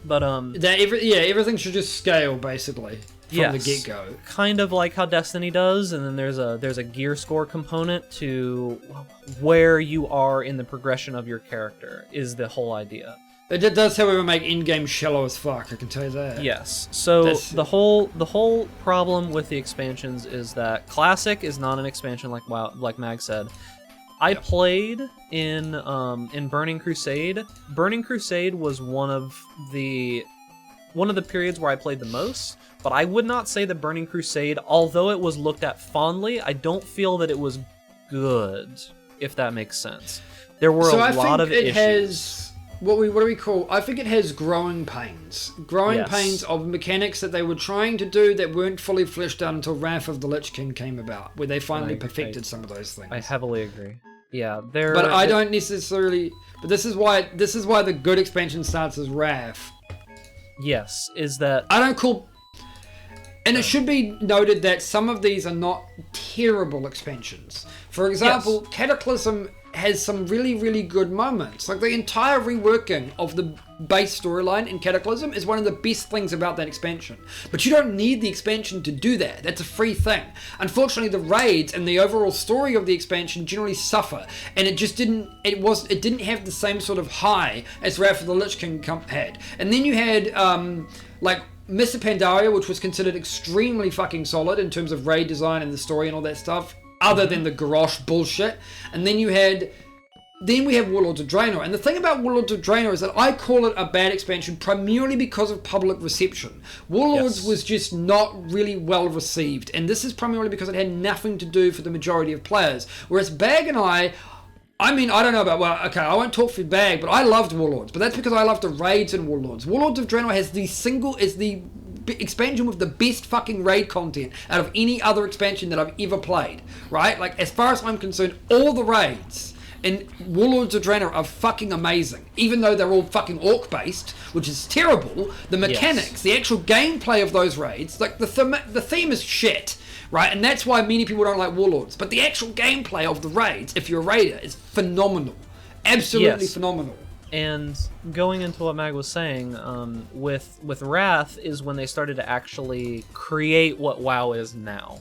Speaker 1: But
Speaker 2: everything should just scale basically from the get-go.
Speaker 1: Kind of like how Destiny does, and then there's a gear score component to where you are in the progression of your character is the whole idea.
Speaker 2: It does, however, make in-game shallow as fuck. I can tell you that.
Speaker 1: Yes. So the whole problem with the expansions is that Classic is not an expansion like WoW, like Mag said. I played in Burning Crusade. Burning Crusade was one of the periods where I played the most, but I would not say that Burning Crusade, although it was looked at fondly, I don't feel that it was good, if that makes sense. There were a lot of issues.
Speaker 2: What do we call? I think it has growing pains. Growing pains of mechanics that they were trying to do that weren't fully fleshed out until Wrath of the Lich King came about, where they finally perfected some of those things.
Speaker 1: I heavily agree. Yeah,
Speaker 2: but I don't necessarily. But this is why the good expansion starts as Wrath.
Speaker 1: Yes, is that
Speaker 2: I don't call. And it should be noted that some of these are not terrible expansions. For example, Cataclysm has some really, really good moments. Like the entire reworking of the base storyline in Cataclysm is one of the best things about that expansion. But you don't need the expansion to do that. That's a free thing. Unfortunately, the raids and the overall story of the expansion generally suffer, and it just didn't. It didn't have the same sort of high as Wrath of the Lich King had. And then you had like Mr. Pandaria, which was considered extremely fucking solid in terms of raid design and the story and all that stuff, other than the Garrosh bullshit. And then we have Warlords of Draenor. And the thing about Warlords of Draenor is that I call it a bad expansion primarily because of public reception. Warlords was just not really well received, and this is primarily because it had nothing to do for the majority of players. Whereas Bag and I mean, I don't know about, well, okay, I won't talk for Bag, but I loved Warlords. But that's because I loved the raids in Warlords. Warlords of Draenor is the expansion with the best fucking raid content out of any other expansion that I've ever played, right? Like, as far as I'm concerned, all the raids in Warlords of Draenor are fucking amazing, even though they're all fucking orc-based, which is terrible. The mechanics, the actual gameplay of those raids, like the theme is shit, right? And that's why many people don't like Warlords. But the actual gameplay of the raids, if you're a raider, is phenomenal. Absolutely phenomenal.
Speaker 1: And going into what Mag was saying, with Wrath is when they started to actually create what WoW is now.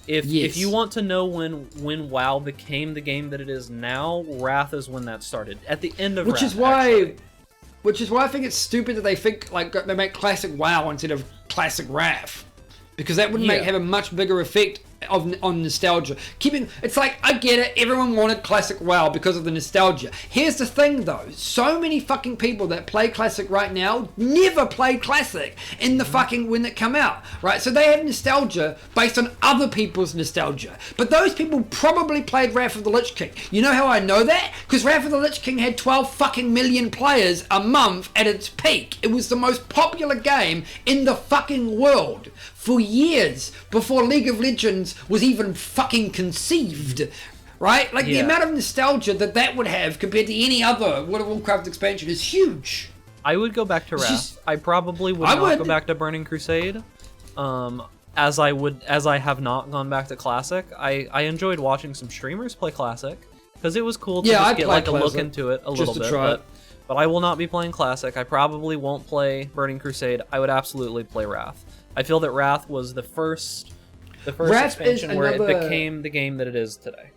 Speaker 1: If you want to know when WoW became the game that it is now, Wrath is when that started. At the end of Wrath,
Speaker 2: Which is why I think it's stupid that they think like they make classic WoW instead of classic Wrath, because that would
Speaker 1: Yeah.
Speaker 2: have a much bigger effect on nostalgia. It's like, I get it, everyone wanted classic WoW because of the nostalgia. Here's the thing though, so many fucking people that play classic right now never played classic in the fucking when it come out, right? So they have nostalgia based on other people's nostalgia, but those people probably played Wrath of the Lich King. You know how I know that? Because Wrath of the Lich King had 12 fucking million players a month at its peak. It was the most popular game in the fucking world for years before League of Legends was even fucking conceived, right? Like, the amount of nostalgia that would have compared to any other World of Warcraft expansion is huge.
Speaker 1: I would go back to Wrath. I probably would not go back to Burning Crusade. As I have not gone back to Classic. I enjoyed watching some streamers play Classic because it was cool to just get like a look into it a little bit. But I will not be playing Classic. I probably won't play Burning Crusade. I would absolutely play Wrath. I feel that Wrath was the first expansion where it became the game that it is today.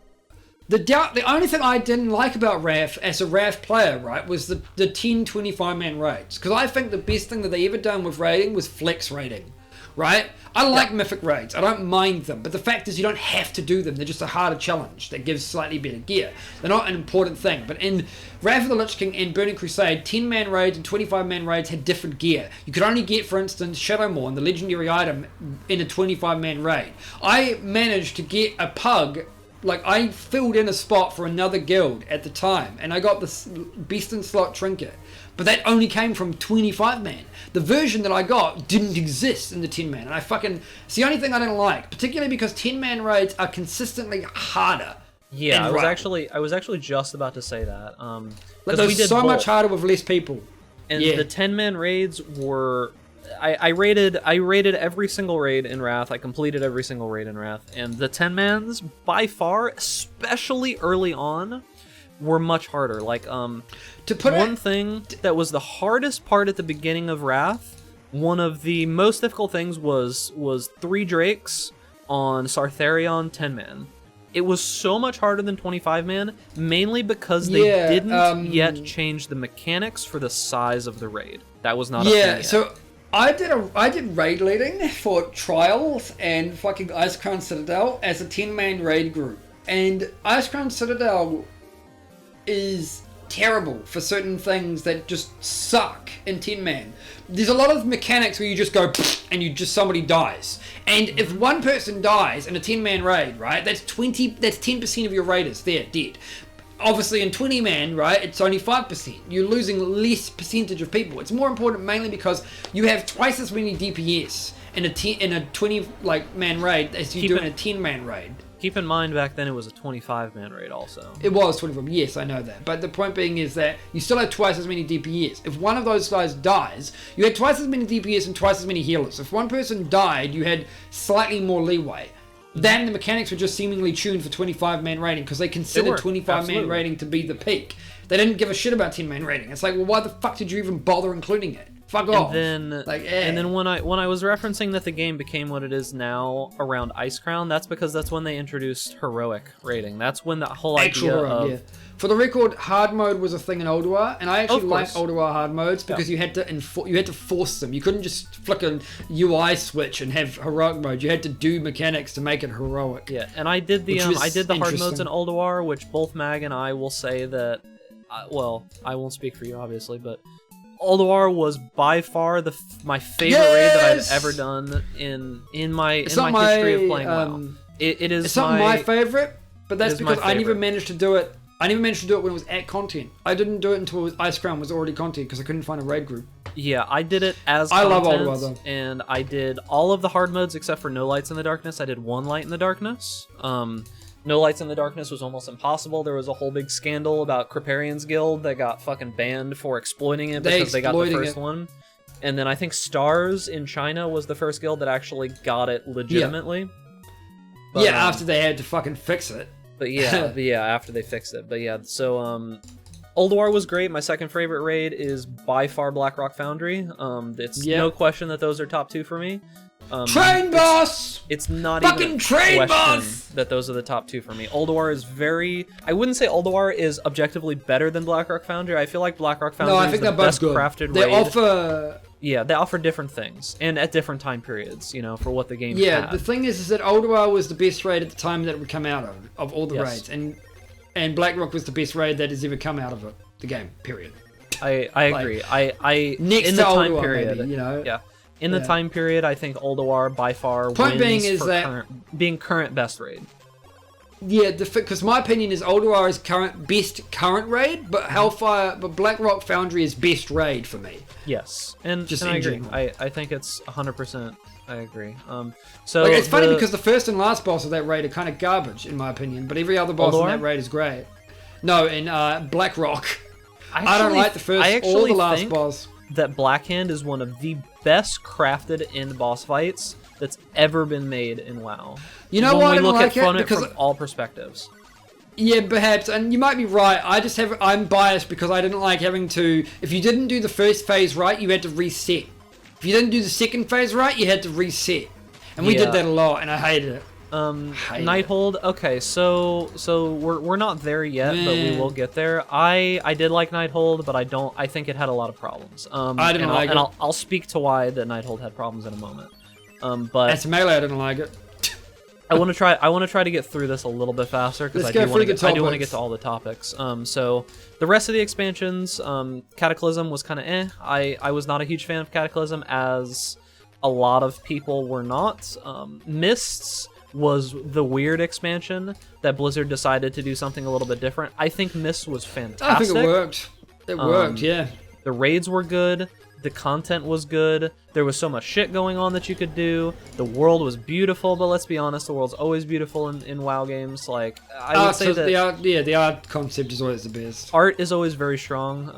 Speaker 2: The only thing I didn't like about Wrath as a Wrath player, right, was the 10, 25-man raids. Because I think the best thing that they ever done with raiding was flex raiding, right? I like mythic raids. I don't mind them. But the fact is you don't have to do them. They're just a harder challenge that gives slightly better gear. They're not an important thing. But in Wrath of the Lich King and Burning Crusade, 10-man raids and 25-man raids had different gear. You could only get, for instance, Shadowmourne, the legendary item, in a 25-man raid. I managed to get a pug. Like, I filled in a spot for another guild at the time, and I got this Beast and Slot trinket. But that only came from 25-man. The version that I got didn't exist in the 10-man, and it's the only thing I didn't like, particularly because 10-man raids are consistently harder.
Speaker 1: Yeah, I was actually just about to say that.
Speaker 2: But they're so much harder with less people.
Speaker 1: And the 10-man raids were... I rated every single raid in Wrath. I completed every single raid in Wrath, and the 10-mans by far, especially early on, were much harder. Like one thing that was the hardest part at the beginning of Wrath, one of the most difficult things was 3 Drakes on Sartharion 10-man. It was so much harder than 25-man, mainly because they didn't yet change the mechanics for the size of the raid. That was not a thing yet.
Speaker 2: So I did raid leading for Trials and fucking Icecrown Citadel as a 10-man raid group. And Icecrown Citadel is terrible for certain things that just suck in 10-man. There's a lot of mechanics where you just go and somebody dies. And if one person dies in a 10-man raid, right, that's 10% of your raiders, they're dead. Obviously in 20-man, right, it's only 5%. You're losing less percentage of people. It's more important mainly because you have twice as many DPS in a 20-man raid as you do in a 10-man raid.
Speaker 1: Keep in mind, back then it was a 25-man raid also.
Speaker 2: It was 25, yes, I know that. But the point being is that you still have twice as many DPS. If one of those guys dies, you had twice as many DPS and twice as many healers. If one person died, you had slightly more leeway. Then the mechanics were just seemingly tuned for 25-man raiding because they considered 25-man raiding to be the peak. They didn't give a shit about 10-man raiding. It's like, well, why the fuck did you even bother including it? Fuck off.
Speaker 1: And then when I was referencing that the game became what it is now around Icecrown, that's because that's when they introduced heroic raiding. That's when the whole idea of...
Speaker 2: For the record, hard mode was a thing in Ulduar, and I actually liked Ulduar hard modes because you had to force them. You couldn't just flick a UI switch and have heroic mode. You had to do mechanics to make it heroic.
Speaker 1: Yeah, and I did the hard modes in Ulduar, which both Mag and I will say that. Well, I won't speak for you, obviously, but Ulduar was by far my favorite raid that I've ever done in my history of playing WoW. It's not my favorite, but that's because I never managed to do it. I never managed to do it when it was at content. I didn't do it until Icecrown was already content because I couldn't find a raid group. Yeah, I did it as
Speaker 2: content. I love Ulduar though.
Speaker 1: And I did all of the hard modes except for No Lights in the Darkness. I did 1 Light in the Darkness. No Lights in the Darkness was almost impossible. There was a whole big scandal about Creparian's Guild that got fucking banned for exploiting it because they got the first one. And then I think Stars in China was the first guild that actually got it legitimately. But,
Speaker 2: after they had to fucking fix it.
Speaker 1: But after they fixed it. But yeah, so Ulduar was great. My second favorite raid is by far Blackrock Foundry. It's no question that those are top 2 for me.
Speaker 2: Train boss!
Speaker 1: It's not
Speaker 2: fucking
Speaker 1: even a
Speaker 2: train
Speaker 1: question
Speaker 2: boss!
Speaker 1: That those are the top 2 for me. Ulduar is I wouldn't say Ulduar is objectively better than Blackrock Foundry. I feel like Blackrock Foundry is the best crafted raid. Yeah, they offer different things, and at different time periods, you know, for what the game
Speaker 2: Yeah,
Speaker 1: had.
Speaker 2: the thing is that Ulduar was the best raid at the time that it would come out of all the
Speaker 1: Yes.
Speaker 2: raids, and Blackrock was the best raid that has ever come out of the game. Period.
Speaker 1: I agree. I
Speaker 2: Next
Speaker 1: in
Speaker 2: to
Speaker 1: the time
Speaker 2: Ulduar,
Speaker 1: period,
Speaker 2: maybe, you know.
Speaker 1: yeah, in the time period, I think Ulduar by far
Speaker 2: Point
Speaker 1: wins
Speaker 2: being is
Speaker 1: for
Speaker 2: that-
Speaker 1: being current best raid.
Speaker 2: Yeah, because my opinion is Ulduar is best current raid, but but Blackrock Foundry is best raid for me.
Speaker 1: Yes, and
Speaker 2: Just
Speaker 1: and I
Speaker 2: in
Speaker 1: agree.
Speaker 2: general.
Speaker 1: I think it's 100%. I agree. So
Speaker 2: Like, it's funny because the first and last boss of that raid are kind of garbage in my opinion, but every other boss in
Speaker 1: Ulduar?
Speaker 2: that raid is great. No, in Blackrock, I don't
Speaker 1: actually-
Speaker 2: like the first
Speaker 1: I
Speaker 2: or
Speaker 1: actually
Speaker 2: the last
Speaker 1: think
Speaker 2: boss.
Speaker 1: that Blackhand is one of the best crafted end boss fights that's ever been made in WoW.
Speaker 2: You know
Speaker 1: when
Speaker 2: why I
Speaker 1: we
Speaker 2: didn't
Speaker 1: look
Speaker 2: like
Speaker 1: at
Speaker 2: it?
Speaker 1: from
Speaker 2: Because
Speaker 1: all perspectives.
Speaker 2: yeah, perhaps, and you might be right. I'm biased because I didn't like having to. If you didn't do the first phase right, you had to reset. If you didn't do the second phase right, you had to reset, and we
Speaker 1: Yeah.
Speaker 2: did that a lot, and I hated it.
Speaker 1: Nighthold. Okay, so we're not there yet, but we
Speaker 2: Man.
Speaker 1: will get there. I did like Nighthold, but I think it had a lot of problems.
Speaker 2: I didn't
Speaker 1: and
Speaker 2: like it.
Speaker 1: I'll speak to why that Nighthold had problems in a moment. But
Speaker 2: As melee, I didn't like it.
Speaker 1: I want to try to get through this a little bit faster because
Speaker 2: Let's
Speaker 1: I
Speaker 2: go
Speaker 1: do want
Speaker 2: through
Speaker 1: to
Speaker 2: the
Speaker 1: I do want to
Speaker 2: topics.
Speaker 1: get to all the topics. So the rest of the expansions, Cataclysm was kind of eh. I was not a huge fan of Cataclysm, as a lot of people were not. Mists was the weird expansion that Blizzard decided to do something a little bit different. I think Mists was fantastic.
Speaker 2: I think it worked. It worked, yeah.
Speaker 1: The raids were good. The content was good. There was so much shit going on that you could do. The world was beautiful, but let's be honest, the world's always beautiful in WoW games. Like, I would say that
Speaker 2: the art concept is always the best.
Speaker 1: art is always very strong.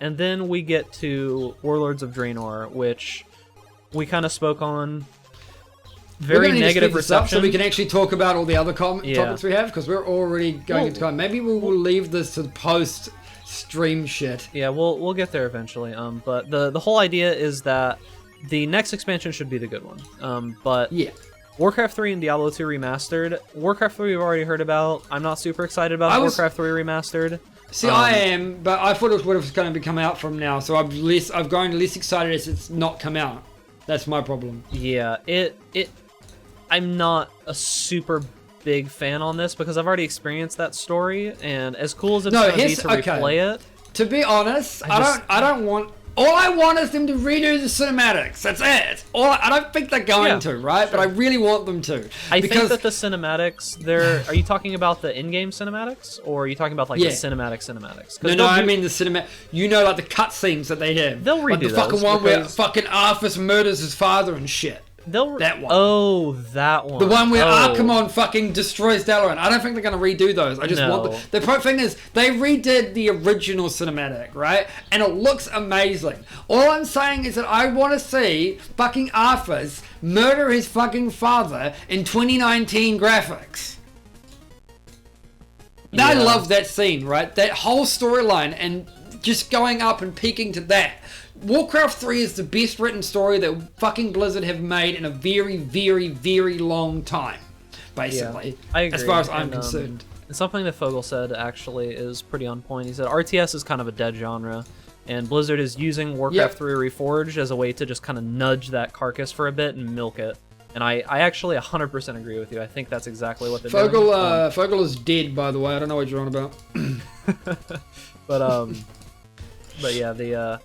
Speaker 1: And then we get to Warlords of Draenor, which we kind of spoke on.
Speaker 2: We're
Speaker 1: Very
Speaker 2: gonna need to
Speaker 1: negative
Speaker 2: speed this up
Speaker 1: reception.
Speaker 2: so we can actually talk about all the other
Speaker 1: Yeah.
Speaker 2: topics we have, because we're already going into time. Maybe we will leave this to the post-stream shit.
Speaker 1: Yeah, we'll get there eventually. But the whole idea is that the next expansion should be the good one. But
Speaker 2: Yeah.
Speaker 1: Warcraft 3 and Diablo 2 Remastered. Warcraft 3 we've already heard about. I'm not super excited about Warcraft 3 Remastered.
Speaker 2: See, I am, but I thought it was going to come out from now, so I've grown less excited as it's not come out. That's my problem.
Speaker 1: Yeah, I'm not a super big fan on this because I've already experienced that story, and as cool as it's
Speaker 2: No,
Speaker 1: going to be
Speaker 2: here's-
Speaker 1: to
Speaker 2: okay.
Speaker 1: replay it,
Speaker 2: To be honest,
Speaker 1: I
Speaker 2: I don't want. All I want is them to redo the cinematics. That's it. I don't think they're going
Speaker 1: Yeah,
Speaker 2: to, right? But I really want them to.
Speaker 1: I
Speaker 2: because
Speaker 1: think that the cinematics, are you talking about the in-game cinematics, or are you talking about like
Speaker 2: Yeah.
Speaker 1: the cinematics? 'Cause
Speaker 2: No,
Speaker 1: they'll
Speaker 2: I
Speaker 1: do-
Speaker 2: mean the cinematic. You know, like the cutscenes that they have.
Speaker 1: They'll
Speaker 2: like the
Speaker 1: redo
Speaker 2: fucking
Speaker 1: those
Speaker 2: one where
Speaker 1: because-
Speaker 2: fucking Arthas murders his father and shit. that one.
Speaker 1: Oh, that one.
Speaker 2: The one where
Speaker 1: Oh.
Speaker 2: Archimonde fucking destroys Dalaran. I don't think they're going to redo those. I just want
Speaker 1: No.
Speaker 2: them. The thing is, they redid the original cinematic, right? And it looks amazing. All I'm saying is that I want to see fucking Arthas murder his fucking father in 2019 graphics. I
Speaker 1: Yeah.
Speaker 2: love that scene, right? That whole storyline and just going up and peaking to that. Warcraft 3 is the best written story that fucking Blizzard have made in a very, very, very long time, basically.
Speaker 1: Yeah, I agree.
Speaker 2: As far as I'm
Speaker 1: And,
Speaker 2: concerned.
Speaker 1: And something that Fogel said actually is pretty on point. He said RTS is kind of a dead genre, and Blizzard is using Warcraft 3 Reforged as a way to just kind of nudge that carcass for a bit and milk it. And I actually 100% agree with you. I think that's exactly what they're doing.
Speaker 2: Fogel is dead, by the way. I don't know what you're on about.
Speaker 1: But yeah,
Speaker 2: Yeah,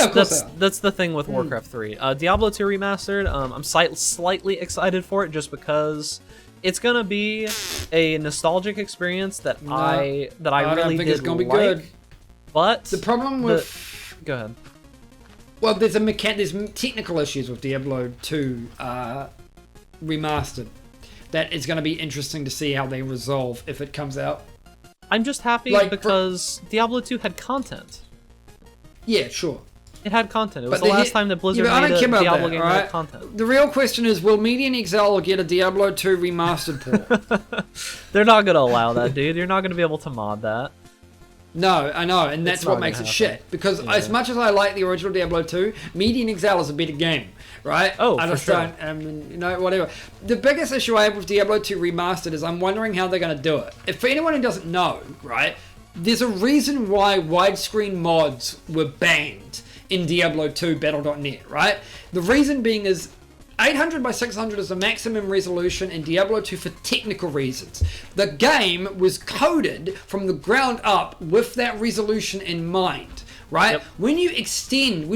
Speaker 2: of course they are.
Speaker 1: that's the thing with Warcraft 3. Diablo 2 Remastered, I'm slightly excited for it just because it's gonna be a nostalgic experience that I
Speaker 2: don't
Speaker 1: really
Speaker 2: think
Speaker 1: did
Speaker 2: it's gonna be
Speaker 1: like.
Speaker 2: good.
Speaker 1: But
Speaker 2: The problem with...
Speaker 1: go ahead.
Speaker 2: Well, there's technical issues with Diablo 2 Remastered that it's going to be interesting to see how they resolve if it comes out.
Speaker 1: I'm just happy
Speaker 2: Like,
Speaker 1: because Diablo 2 had content.
Speaker 2: Yeah, sure.
Speaker 1: It had content. It was
Speaker 2: But
Speaker 1: the
Speaker 2: the-
Speaker 1: last time that Blizzard
Speaker 2: but I
Speaker 1: made
Speaker 2: don't
Speaker 1: a
Speaker 2: care about
Speaker 1: Diablo
Speaker 2: that,
Speaker 1: game
Speaker 2: alright?
Speaker 1: that had content.
Speaker 2: The real question is, will Median Exile get a Diablo 2 Remastered port?
Speaker 1: They're not gonna allow that, dude. You're not gonna be able to mod that.
Speaker 2: No, I know, and that's
Speaker 1: not
Speaker 2: what makes
Speaker 1: gonna
Speaker 2: it
Speaker 1: happen.
Speaker 2: shit. Because
Speaker 1: Yeah.
Speaker 2: as much as I like the original Diablo 2, Median Exile is a better game, right?
Speaker 1: Oh,
Speaker 2: I
Speaker 1: for
Speaker 2: just
Speaker 1: sure.
Speaker 2: don't, I mean, you know, whatever. The biggest issue I have with Diablo 2 Remastered is I'm wondering how they're going to do it. If for anyone who doesn't know, right, there's a reason why widescreen mods were banned in Diablo 2 Battle.net, right? The reason being is 800 by 600 is the maximum resolution in Diablo 2 for technical reasons. The game was coded from the ground up with that resolution in mind, right?
Speaker 1: Yep.
Speaker 2: When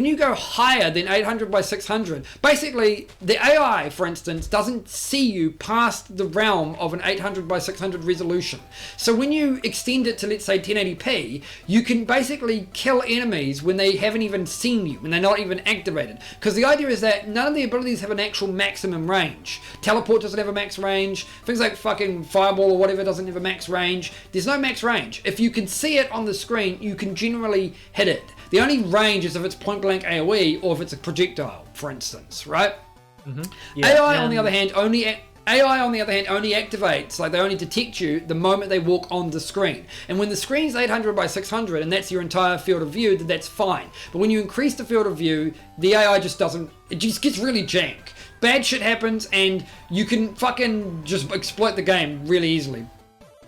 Speaker 2: you go higher than 800 by 600, basically the AI, for instance, doesn't see you past the realm of an 800 by 600 resolution. So when you extend it to, let's say, 1080p, you can basically kill enemies when they haven't even seen you, when they're not even activated. Because the idea is that none of the abilities have an actual maximum range. Teleport doesn't have a max range. Things like fucking Fireball or whatever doesn't have a max range. There's no max range. If you can see it on the screen, you can generally hit it. The only range is if it's point blank AoE or if it's a projectile, for instance, right?
Speaker 1: Yeah,
Speaker 2: AI on the other hand only activates, like they only detect you the moment they walk on the screen. And when the screen's 800 by 600 and that's your entire field of view, then that's fine. But when you increase the field of view, the AI just gets really jank. Bad shit happens and you can fucking just exploit the game really easily.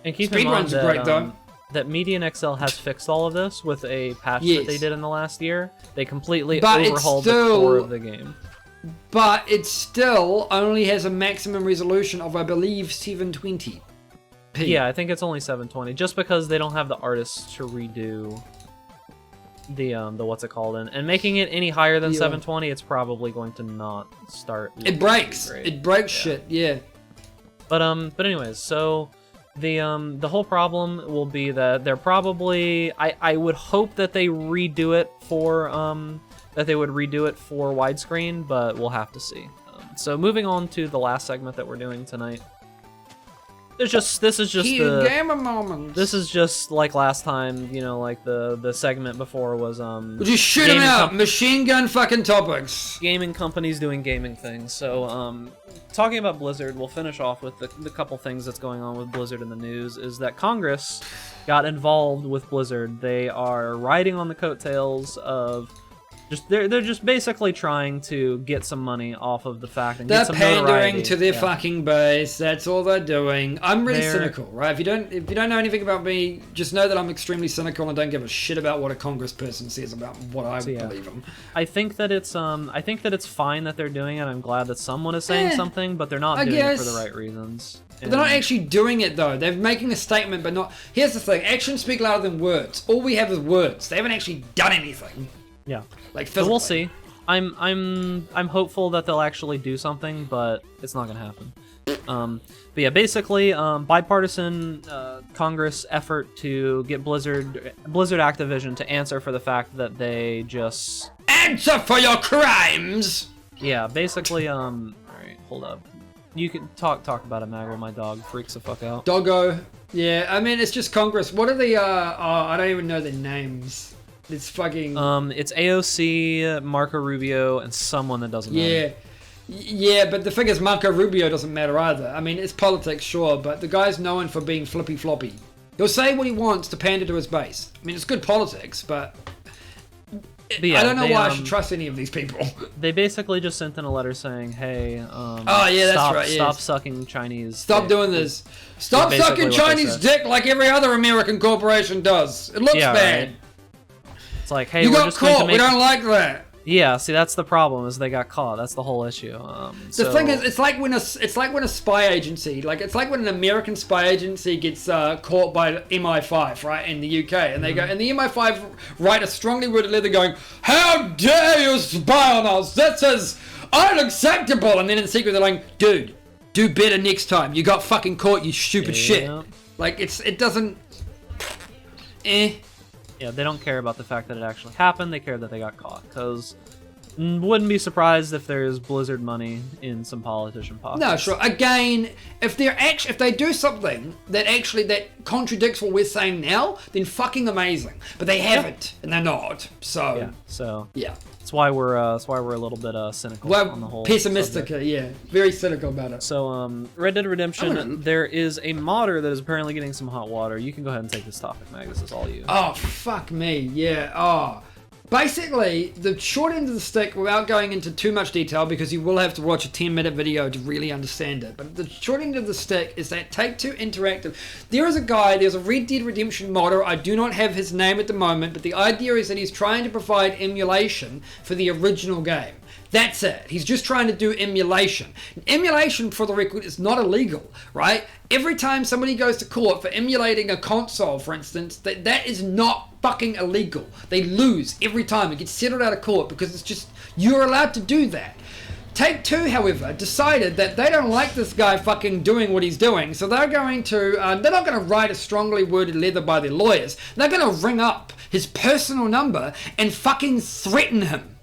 Speaker 1: And keep in mind
Speaker 2: Speedruns are great though.
Speaker 1: that Median XL has fixed all of this with a patch that they did in the last year. They completely overhauled the core of the game.
Speaker 2: But it still only has a maximum resolution of, I believe, 720p.
Speaker 1: Yeah, I think it's only 720, just because they don't have the artists to redo the what's it called, and making it any higher than 720, it's probably going to not start.
Speaker 2: It breaks. It breaks shit. Yeah.
Speaker 1: But anyways, so the whole problem will be that they're probably I would hope that they redo it for widescreen, but we'll have to see. So moving on to the last segment that we're doing tonight. This is just like last time, you know, like the segment before was
Speaker 2: we'll just shoot them out, machine gun fucking topics.
Speaker 1: Gaming companies doing gaming things. So talking about Blizzard, we'll finish off with the couple things that's going on with Blizzard in the news. Is that Congress got involved with Blizzard. They are riding on the coattails of they're just basically trying to get some money off of the fact and get some notoriety.
Speaker 2: They're pandering to their fucking base. That's all they're doing. I'm really cynical, right? If you don't know anything about me, just know that I'm extremely cynical and don't give a shit about what a congressperson says about what I believe in.
Speaker 1: I think that it's fine that they're doing it. I'm glad that someone is saying something, but they're not doing it for the right reasons.
Speaker 2: But they're not actually doing it though. They're making a statement, but not. Here's the thing: actions speak louder than words. All we have is words. They haven't actually done anything.
Speaker 1: Yeah.
Speaker 2: Like
Speaker 1: so we'll see. I'm hopeful that they'll actually do something, but it's not gonna happen. But yeah, basically, bipartisan Congress effort to get Blizzard Activision to answer for the fact that they just
Speaker 2: answer for your crimes.
Speaker 1: Yeah, basically, all right, hold up. You can talk about it, Maggle. My dog freaks the fuck out.
Speaker 2: Doggo. Yeah, I mean it's just Congress. What are the I don't even know their names. It's fucking...
Speaker 1: it's AOC, Marco Rubio, and someone that doesn't matter.
Speaker 2: Yeah, but the thing is, Marco Rubio doesn't matter either. I mean, it's politics, sure, but the guy's known for being flippy-floppy. He'll say what he wants to pander to his base. I mean, it's good politics, but yeah, I don't know why I should trust any of these people.
Speaker 1: They basically just sent in a letter saying, hey, stop sucking Chinese
Speaker 2: Stop doing this. Stop sucking Chinese dick like every other American corporation does. It looks bad. Right?
Speaker 1: It's like, hey,
Speaker 2: you got caught. We don't like that.
Speaker 1: Yeah, see, that's the problem. Is they got caught. That's the whole issue.
Speaker 2: The thing is, it's like when a spy agency, it's like when an American spy agency gets caught by MI5, right, in the UK, and they go, and the MI5 write a strongly worded letter going, "How dare you spy on us? This is unacceptable." And then in secret they're like, "Dude, do better next time. You got fucking caught, you stupid shit." Like it doesn't.
Speaker 1: Yeah, they don't care about the fact that it actually happened. They care that they got caught. Because wouldn't be surprised if there's Blizzard money in some politician pockets.
Speaker 2: No, sure. Again, if they do something that contradicts what we're saying now, then fucking amazing. But they haven't, and they're not. So
Speaker 1: yeah. That's why we're a little bit cynical on the whole.
Speaker 2: Pessimistic,
Speaker 1: subject.
Speaker 2: Yeah, very cynical about it.
Speaker 1: So Red Dead Redemption, there is a modder that is apparently getting some hot water. You can go ahead and take this topic, Mag. This is all you.
Speaker 2: Oh fuck me, yeah. Oh, Basically, the short end of the stick, without going into too much detail, because you will have to watch a 10-minute video to really understand it, but the short end of the stick is that Take-Two Interactive, there's a Red Dead Redemption modder, I do not have his name at the moment, but the idea is that he's trying to provide emulation for the original game. That's it. He's just trying to do emulation. Emulation, for the record, is not illegal, right? Every time somebody goes to court for emulating a console, for instance, that is not fucking illegal. They lose every time. It gets settled out of court because it's just, you're allowed to do that. Take-Two, however, decided that they don't like this guy fucking doing what he's doing, so they're going to, they're not going to write a strongly worded letter by their lawyers. They're going to ring up his personal number and fucking threaten him.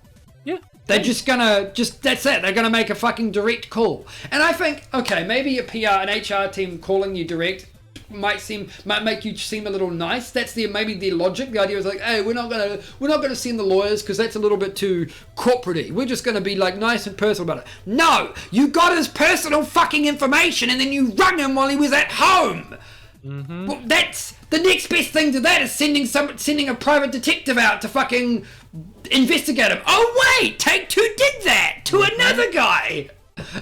Speaker 1: Yeah.
Speaker 2: They're just gonna, that's it. They're gonna make a fucking direct call. And I think, okay, maybe a PR, an HR team calling you direct might make you seem a little nice. That's maybe their logic. The idea is like, hey, we're not gonna send the lawyers because that's a little bit too corporate-y. We're just gonna be like nice and personal about it. No, you got his personal fucking information and then you rung him while he was at home. Mm-hmm. Well, that's the next best thing to that is sending a private detective out to fucking investigate him. Oh wait, Take-Two did that to another guy.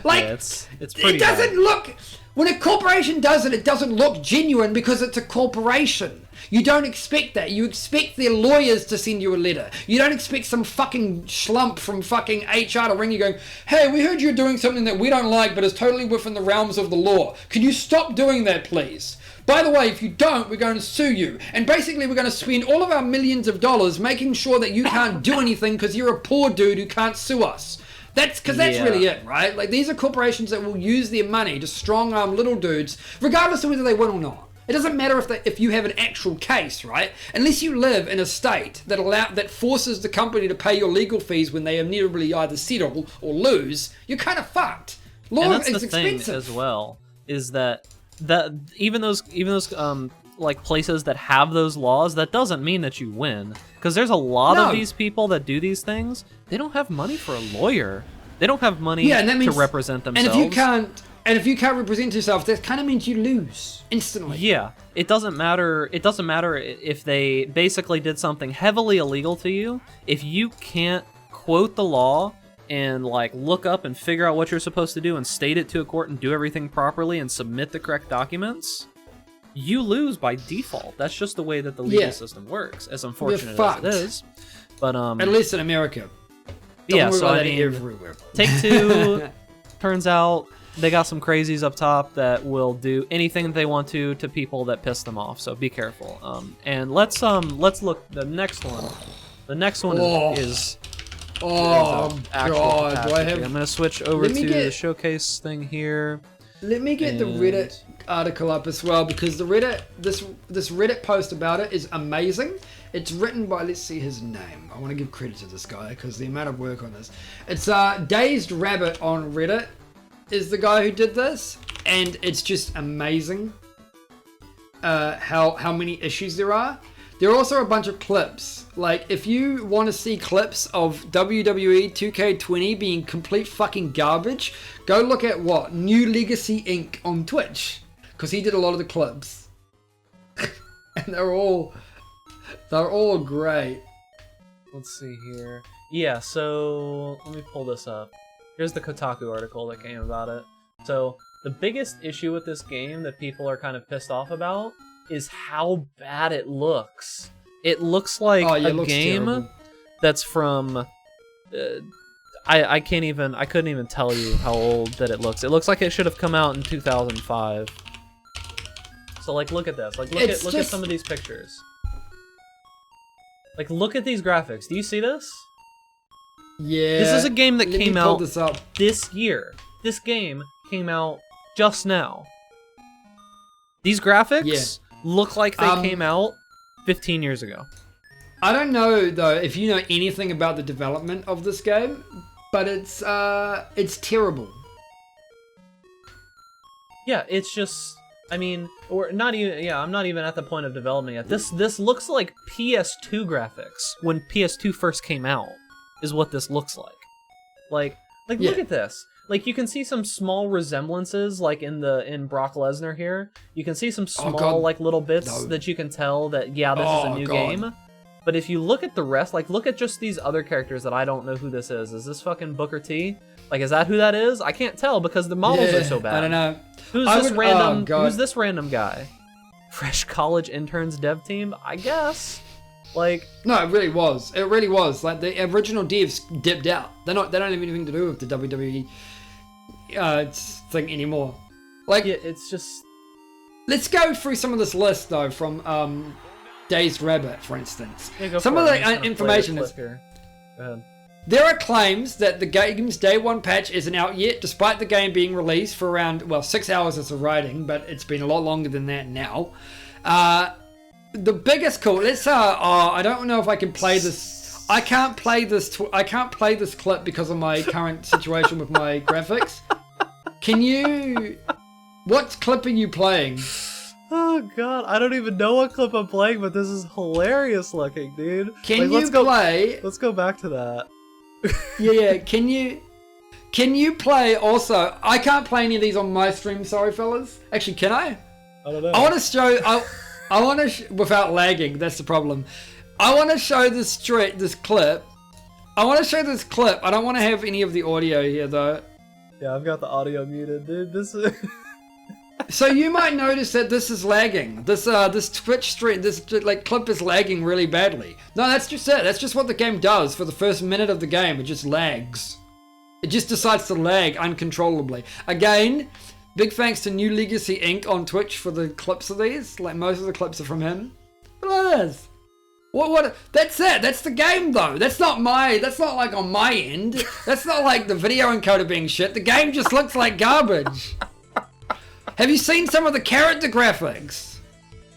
Speaker 2: Like,
Speaker 1: yeah, it's pretty
Speaker 2: it doesn't
Speaker 1: bad.
Speaker 2: look, when a corporation does it, it doesn't look genuine because it's a corporation. You don't expect that. You expect their lawyers to send you a letter. You don't expect some fucking schlump from fucking HR to ring you going, hey, we heard you're doing something that we don't like but is totally within the realms of the law. Can you stop doing that, please? By the way, if you don't, we're going to sue you. And basically, we're going to spend all of our millions of dollars making sure that you can't do anything because you're a poor dude who can't sue us. That's really it, right? Like, these are corporations that will use their money to strong-arm little dudes, regardless of whether they win or not. It doesn't matter if you have an actual case, right? Unless you live in a state that forces the company to pay your legal fees when they inevitably either settle or lose, you're kind of fucked. Law
Speaker 1: and that's
Speaker 2: is
Speaker 1: the
Speaker 2: expensive
Speaker 1: thing as well, is that even those like places that have those laws, that doesn't mean that you win, because there's a lot of these people that do these things. They don't have money for a lawyer. They don't have money to represent themselves.
Speaker 2: And if you can't represent yourself, that kind of means you lose instantly.
Speaker 1: Yeah, it doesn't matter. It doesn't matter if they basically did something heavily illegal to you. If you can't quote the law and like look up and figure out what you're supposed to do and state it to a court and do everything properly and submit the correct documents, you lose by default. That's just the way that the legal system works, as unfortunate as it is. But
Speaker 2: at least in America.
Speaker 1: So I mean,
Speaker 2: everywhere.
Speaker 1: Take-Two turns out they got some crazies up top that will do anything that they want to people that piss them off. So be careful. And let's look the next one. The next one is
Speaker 2: God!
Speaker 1: I'm gonna switch over to the showcase thing here.
Speaker 2: Let me get the Reddit article up as well, because the this Reddit post about it is amazing. It's written by, let's see his name. I want to give credit to this guy because the amount of work on this. It's Dazed Rabbit on Reddit is the guy who did this, and it's just amazing how many issues there are. There are also a bunch of clips. Like, if you want to see clips of WWE 2K20 being complete fucking garbage, go look at New Legacy Inc. on Twitch, because he did a lot of the clips. And they're all great.
Speaker 1: Let's see here. Yeah, so let me pull this up. Here's the Kotaku article that came about it. So the biggest issue with this game that people are kind of pissed off about is how bad it looks. It looks like a game terrible. That's from I couldn't even tell you how old that it looks. It looks like it should have come out in 2005. So like, look at this. Like, look at some of these pictures. Like, look at these graphics. Do you see this?
Speaker 2: Yeah.
Speaker 1: This is a game that came out this year. This game came out just now. These graphics look like they came out 15 years ago.
Speaker 2: I don't know though if you know anything about the development of this game, but it's terrible.
Speaker 1: Yeah, it's just, I mean, or not even. Yeah, I'm not even at the point of development yet. This looks like PS2 graphics when PS2 first came out. Is what this looks like. Like look at this. Like, you can see some small resemblances, like in Brock Lesnar here. You can see some small like little bits that you can tell that this is a new game. But if you look at the rest, like, look at just these other characters that I don't know who this is. Is this fucking Booker T? Like, is that who that is? I can't tell because the models are so bad.
Speaker 2: I don't know.
Speaker 1: Who's this random guy? Fresh college interns dev team? I guess. Like,
Speaker 2: no, it really was. It really was. Like, the original devs dipped out. They don't have anything to do with the WWE thing anymore. Like,
Speaker 1: yeah, it's just.
Speaker 2: Let's go through some of this list though from Dazed Rabbit, for instance.
Speaker 1: Yeah,
Speaker 2: some of the information is.
Speaker 1: Here. Go ahead.
Speaker 2: There are claims that the game's day one patch isn't out yet, despite the game being released for around, 6 hours of writing, but it's been a lot longer than that now. The biggest call. Let's. I don't know if I can play this. I can't play this. I can't play this clip because of my current situation with my graphics. Can you? What clip are you playing?
Speaker 1: Oh god, I don't even know what clip I'm playing, but this is hilarious looking, dude.
Speaker 2: Can you play?
Speaker 1: Let's go back to that.
Speaker 2: Yeah. Can you play also? I can't play any of these on my stream. Sorry, fellas. Actually, can I?
Speaker 1: I don't know.
Speaker 2: I want to show. I want to without lagging. That's the problem. I want to show this clip. I want to show this clip. I don't want to have any of the audio here though.
Speaker 1: Yeah, I've got the audio muted, dude. This is.
Speaker 2: So you might notice that this is lagging. This Twitch stream, this clip is lagging really badly. No, that's just it. That's just what the game does for the first minute of the game. It just lags. It just decides to lag uncontrollably. Again, big thanks to New Legacy Inc. on Twitch for the clips of these. Like, most of the clips are from him. Look at this. What? That's it. That's the game, though. That's not like on my end. That's not like the video encoder being shit. The game just looks like garbage. Have you seen some of the character graphics?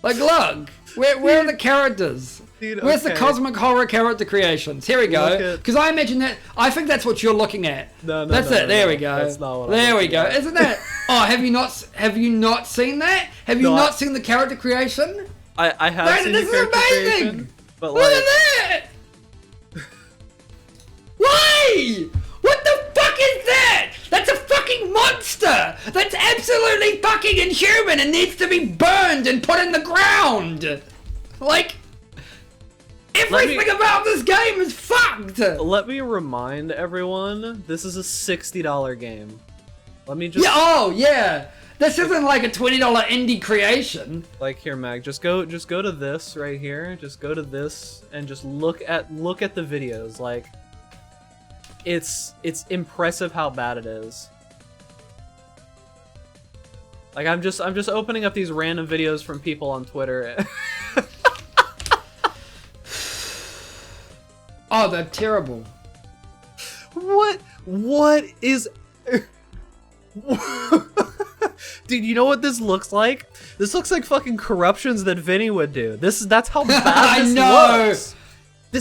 Speaker 2: Like, look. Where are the characters?
Speaker 1: Dude,
Speaker 2: where's the Cosmic Horror character creations? Here we go. Because I imagine that. I think that's what you're looking at.
Speaker 1: No,
Speaker 2: that's it. There we go.
Speaker 1: That's not what
Speaker 2: there we go. Isn't that? Oh, have you not seen that? Have you not seen the character creation?
Speaker 1: I have seen the character creation. But
Speaker 2: look at that! Why? What the fuck is that? That's a fucking monster! That's absolutely fucking inhuman and needs to be burned and put in the ground! Like, everything about this game is fucked!
Speaker 1: Let me remind everyone, this is a $60 game. Let me just...
Speaker 2: Yeah, oh, yeah! This isn't like a $20 indie creation.
Speaker 1: Like, here, Mag, just go to this right here. Just go to this and just look at the videos. Like, it's impressive how bad it is. Like, I'm just opening up these random videos from people on Twitter.
Speaker 2: Oh, they're terrible.
Speaker 1: What is... Dude, you know what this looks like? This looks like fucking corruptions that Vinny would do. That's how bad this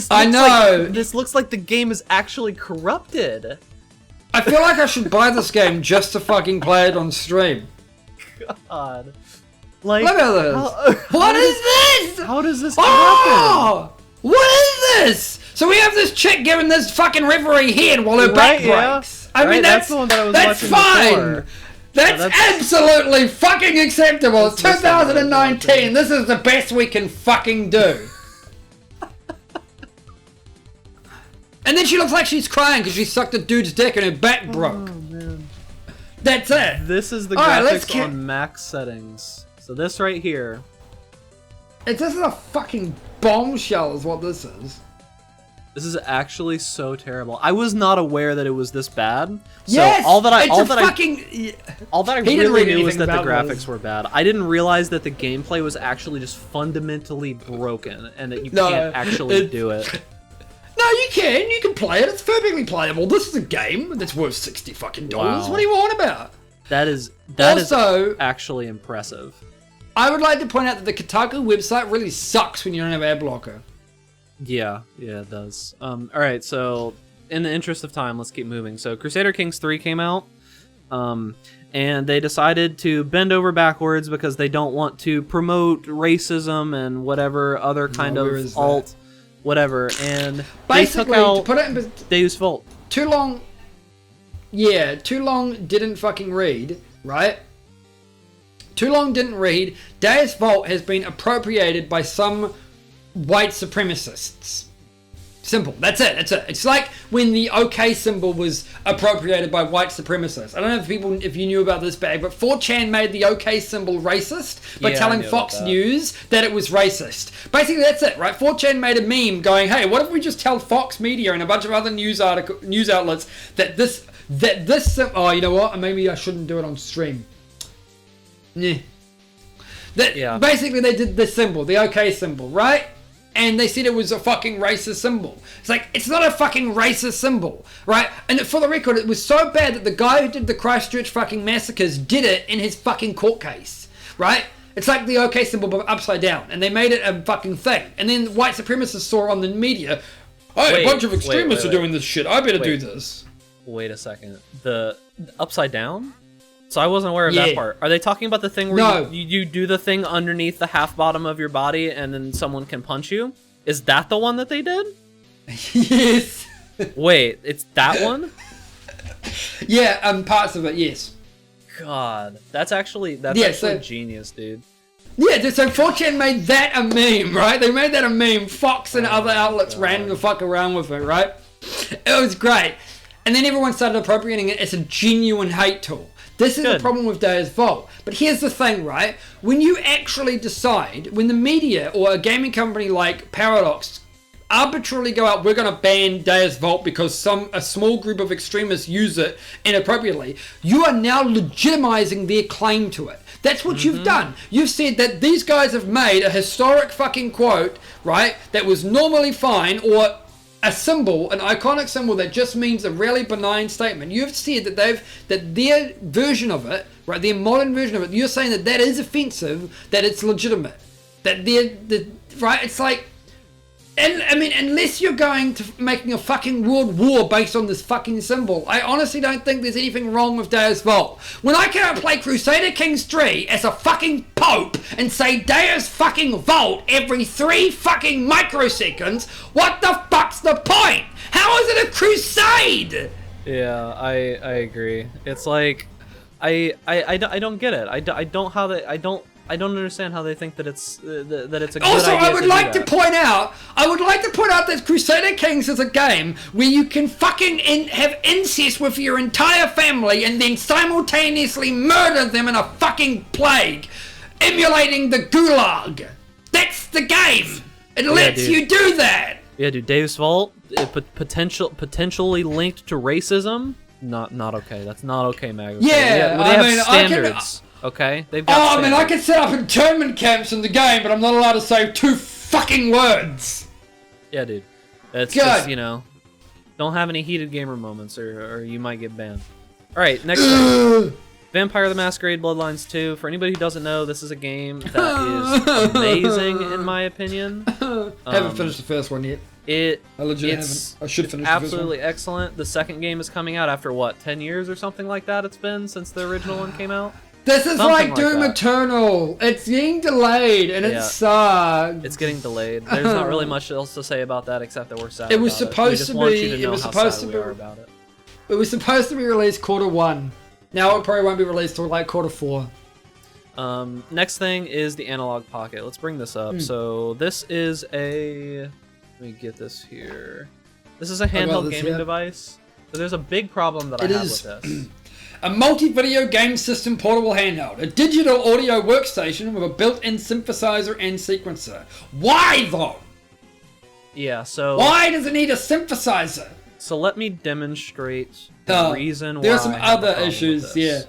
Speaker 1: looks. This looks like the game is actually corrupted.
Speaker 2: I feel like I should buy this game just to fucking play it on stream.
Speaker 1: God. Like,
Speaker 2: look at this. What is this?
Speaker 1: How does this happen?
Speaker 2: What is this? So we have this chick giving this fucking referee head while her back breaks.
Speaker 1: Yeah. I mean, that's the one that I was watching
Speaker 2: fine.
Speaker 1: Before.
Speaker 2: That's absolutely fucking acceptable. It's 2019. This is the best we can fucking do. And then she looks like she's crying because she sucked a dude's dick and her back broke.
Speaker 1: Oh, man.
Speaker 2: That's it.
Speaker 1: This is the graphics on max settings. So this right here.
Speaker 2: This is a fucking bombshell is what this is.
Speaker 1: This is actually so terrible. I was not aware that it was this bad. So
Speaker 2: yes,
Speaker 1: all that I
Speaker 2: really
Speaker 1: knew was that the graphics were bad. I didn't realize that the gameplay was actually just fundamentally broken and that you can't actually do it.
Speaker 2: No, you can. You can play it. It's perfectly playable. This is a game that's worth $60 fucking dollars.
Speaker 1: Wow.
Speaker 2: What do you want about?
Speaker 1: That is actually impressive.
Speaker 2: I would like to point out that the Kotaku website really sucks when you don't have ad blocker.
Speaker 1: Yeah, it does. Alright, so in the interest of time, let's keep moving. So Crusader Kings 3 came out, and they decided to bend over backwards because they don't want to promote racism and whatever other kind of alt, whatever, and
Speaker 2: basically, to put it in
Speaker 1: Deus Vult.
Speaker 2: Too long didn't fucking read, right? Too long didn't read. Deus Vult has been appropriated by some white supremacists. Simple. That's it. It's like when the OK symbol was appropriated by white supremacists. I don't know if you knew about this bag, but 4chan made the OK symbol racist by telling Fox News that it was racist. Basically, that's it, right? 4chan made a meme going, "Hey, what if we just tell Fox Media and a bunch of other news outlets that this oh, you know what? Maybe I shouldn't do it on stream." Basically, they did this symbol, the OK symbol, right? And they said it was a fucking racist symbol. It's like, it's not a fucking racist symbol, right? And for the record, it was so bad that the guy who did the Christchurch fucking massacres did it in his fucking court case, right? It's like the OK symbol but upside down, and they made it a fucking thing. And then white supremacists saw on the media, "Oh, a bunch of extremists are doing this shit. I better do this."
Speaker 1: Wait a second. The upside down? So I wasn't aware of that part. Are they talking about the thing where you do the thing underneath the half bottom of your body and then someone can punch you? Is that the one that they did?
Speaker 2: Yes.
Speaker 1: Wait, it's that one?
Speaker 2: Yeah, parts of it, yes.
Speaker 1: God, that's actually genius, dude.
Speaker 2: Yeah, so 4chan made that a meme, right? They made that a meme. Fox and other outlets ran the fuck around with it, right? It was great. And then everyone started appropriating it as a genuine hate tool. This is the problem with Deus Vult. But here's the thing, right? When you actually decide, when the media or a gaming company like Paradox arbitrarily go out, "We're going to ban Deus Vult because a small group of extremists use it inappropriately," you are now legitimizing their claim to it. That's what you've done. You've said that these guys have made a historic fucking quote, right, that was normally fine, or a symbol, an iconic symbol that just means a really benign statement. You've said that their version of it, right, their modern version of it, you're saying that is offensive, that it's legitimate, that right, it's like, and I mean, unless you're going to making a fucking world war based on this fucking symbol, I honestly don't think there's anything wrong with Deus Vult. When I cannot play Crusader Kings 3 as a fucking pope and say Deus fucking Vult every 3 fucking microseconds, what the fuck's the point? How is it a crusade?
Speaker 1: Yeah, I agree. It's like, I don't get it. I don't understand how they think that it's a good idea.
Speaker 2: Also, I would like to point out that Crusader Kings is a game where you can fucking have incest with your entire family and then simultaneously murder them in a fucking plague, emulating the Gulag. That's the game. It lets you do that.
Speaker 1: Yeah, dude. Deus Vult, potentially linked to racism. Not okay. That's not okay, Mag. Okay?
Speaker 2: Yeah,
Speaker 1: they have standards. Okay, they've got
Speaker 2: standards. I mean, I can set up internment camps in the game, but I'm not allowed to say 2 fucking words.
Speaker 1: Yeah, dude. That's just, don't have any heated gamer moments, or you might get banned. All right, next thing. Vampire the Masquerade Bloodlines 2. For anybody who doesn't know, this is a game that is amazing, in my opinion.
Speaker 2: Haven't finished the first one yet. I should finish the first one.
Speaker 1: Absolutely excellent. The second game is coming out after, 10 years or something like that it's been since the original one came out?
Speaker 2: This is like Doom Eternal. It's getting delayed, and it sucks.
Speaker 1: It's getting delayed. There's not really much else to say about that except that we're sad.
Speaker 2: It was supposed to be. It was supposed to be. It was supposed to be released Q1. Now it probably won't be released till like Q4.
Speaker 1: Next thing is the Analog Pocket. Let's bring this up. So this is a. Let me get this here. This is a handheld gaming device. So there's a big problem that I have with this.
Speaker 2: A multi-video game system portable handheld. A digital audio workstation with a built-in synthesizer and sequencer. Why, though?
Speaker 1: Yeah, so...
Speaker 2: Why does it need a synthesizer?
Speaker 1: So let me demonstrate the reason why.
Speaker 2: There are some other issues, yeah.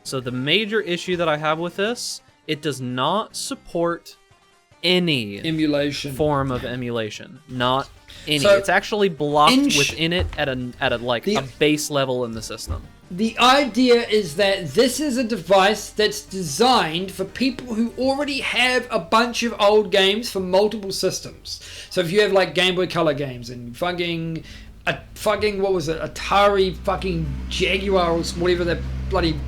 Speaker 1: So the major issue that I have with this, it does not support any
Speaker 2: emulation
Speaker 1: form of emulation. Not any. So it's actually blocked within it at a base level in the system.
Speaker 2: The idea is that this is a device that's designed for people who already have a bunch of old games for multiple systems. So if you have like Game Boy Color games and fucking what was it, Atari fucking Jaguar or whatever that bloody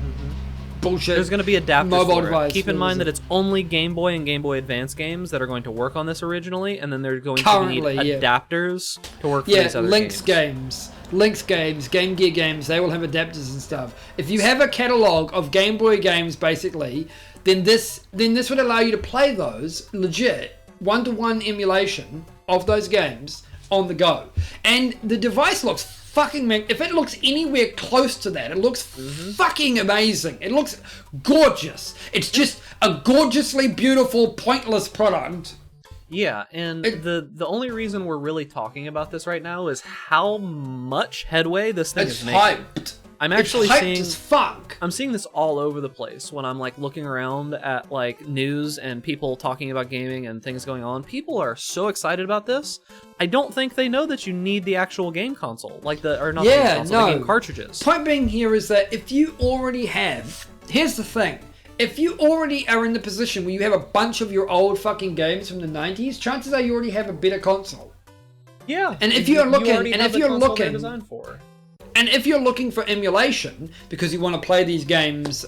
Speaker 2: bullshit.
Speaker 1: There's going to be adapters mobile
Speaker 2: device.
Speaker 1: Keep in mind that it's only Game Boy and Game Boy Advance games that are going to work on this originally, and then they're going to need adapters to work for these other games.
Speaker 2: Lynx games, Game Gear games, they will have adapters and stuff. If you have a catalog of Game Boy games, basically, then this would allow you to play those legit one-to-one emulation of those games on the go. And the device looks fucking... If it looks anywhere close to that, it looks fucking amazing. It looks gorgeous. It's just a gorgeously beautiful, pointless product.
Speaker 1: Yeah, and the only reason we're really talking about this right now is how much headway this thing is making.
Speaker 2: Hyped.
Speaker 1: I'm actually
Speaker 2: it's hyped
Speaker 1: seeing
Speaker 2: as fuck.
Speaker 1: I'm seeing this all over the place when I'm like looking around at like news and people talking about gaming and things going on. People are so excited about this. I don't think they know that you need the actual game console, like the game cartridges.
Speaker 2: Point being here is that if you already have, here's the thing. If you already are in the position where you have a bunch of your old fucking games from the 90s, chances are you already have a better console.
Speaker 1: Yeah.
Speaker 2: And if you're looking,
Speaker 1: and
Speaker 2: if you're looking for emulation because you want to play these games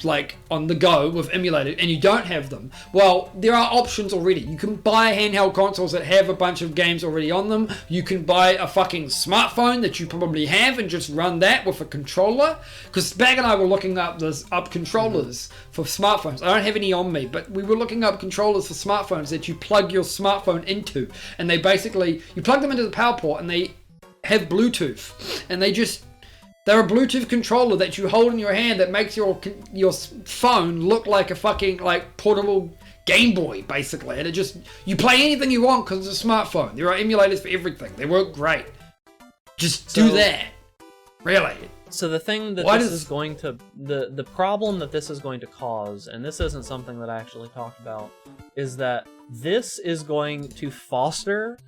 Speaker 2: like on the go with emulated and you don't have them, well, there are options already. You can buy handheld consoles that have a bunch of games already on them. You can buy a fucking smartphone that you probably have and just run that with a controller. Because Bag and I were looking up controllers for smartphones. I don't have any on me, but we were looking up controllers for smartphones that you plug your smartphone into, and they basically, you plug them into the power port and they have Bluetooth, and they're a Bluetooth controller that you hold in your hand that makes your phone look like a fucking like portable Game Boy, basically. And you play anything you want because it's a smartphone. There are emulators for everything. They work great. Just do that. Really.
Speaker 1: So the thing that the problem that this is going to cause, and this isn't something that I actually talked about, is that this is going to foster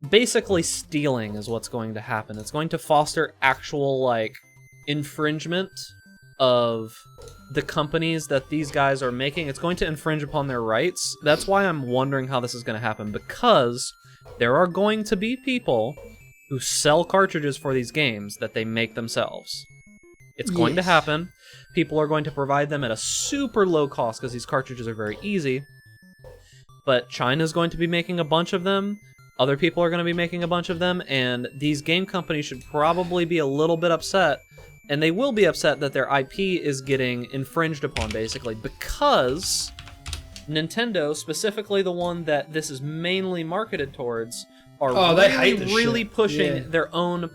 Speaker 1: basically stealing is what's going to happen. It's going to foster actual, like, infringement of the companies that these guys are making. It's going to infringe upon their rights. That's why I'm wondering how this is going to happen, because there are going to be people who sell cartridges for these games that they make themselves. It's going to happen. People are going to provide them at a super low cost because these cartridges are very easy. But China's going to be making a bunch of them. Other people are going to be making a bunch of them, and these game companies should probably be a little bit upset, and they will be upset that their IP is getting infringed upon, basically, because Nintendo, specifically the one that this is mainly marketed towards, are really pushing their own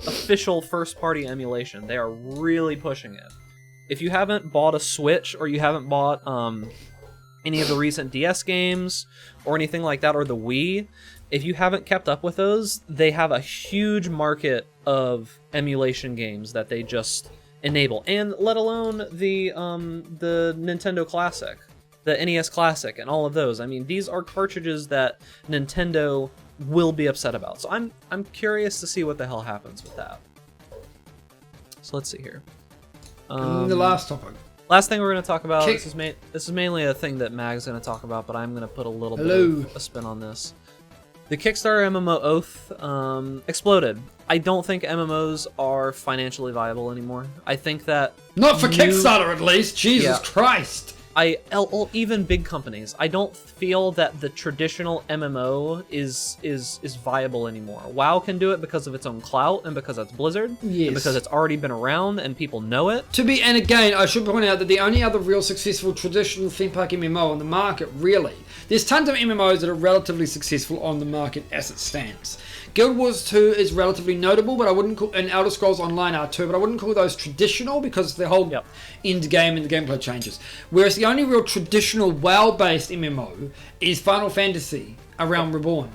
Speaker 1: official first-party emulation. They are really pushing it. If you haven't bought a Switch, or you haven't bought any of the recent DS games, or anything like that, or the Wii, if you haven't kept up with those, they have a huge market of emulation games that they just enable, and let alone the Nintendo Classic, the NES Classic, and all of those. I mean, these are cartridges that Nintendo will be upset about. So I'm curious to see what the hell happens with that. So let's see here.
Speaker 2: The last topic.
Speaker 1: Last thing we're going to talk about. This is mainly a thing that Mag's going to talk about, but I'm going to put a little bit of a spin on this. The Kickstarter MMO Oath exploded. I don't think MMOs are financially viable anymore. I think that...
Speaker 2: Not for Kickstarter, at least. Jesus Christ.
Speaker 1: Even big companies. I don't feel that the traditional MMO is viable anymore. WoW can do it because of its own clout and because it's Blizzard.
Speaker 2: Yes.
Speaker 1: And because it's already been around and people know it.
Speaker 2: And again, I should point out that the only other real successful traditional theme park MMO on the market, really, there's tons of MMOs that are relatively successful on the market as it stands. Guild Wars 2 is relatively notable, but I wouldn't call, and Elder Scrolls Online are too, but I wouldn't call those traditional because the whole end game and the gameplay changes. Whereas the only real traditional WoW-based MMO is Final Fantasy: A Realm Reborn,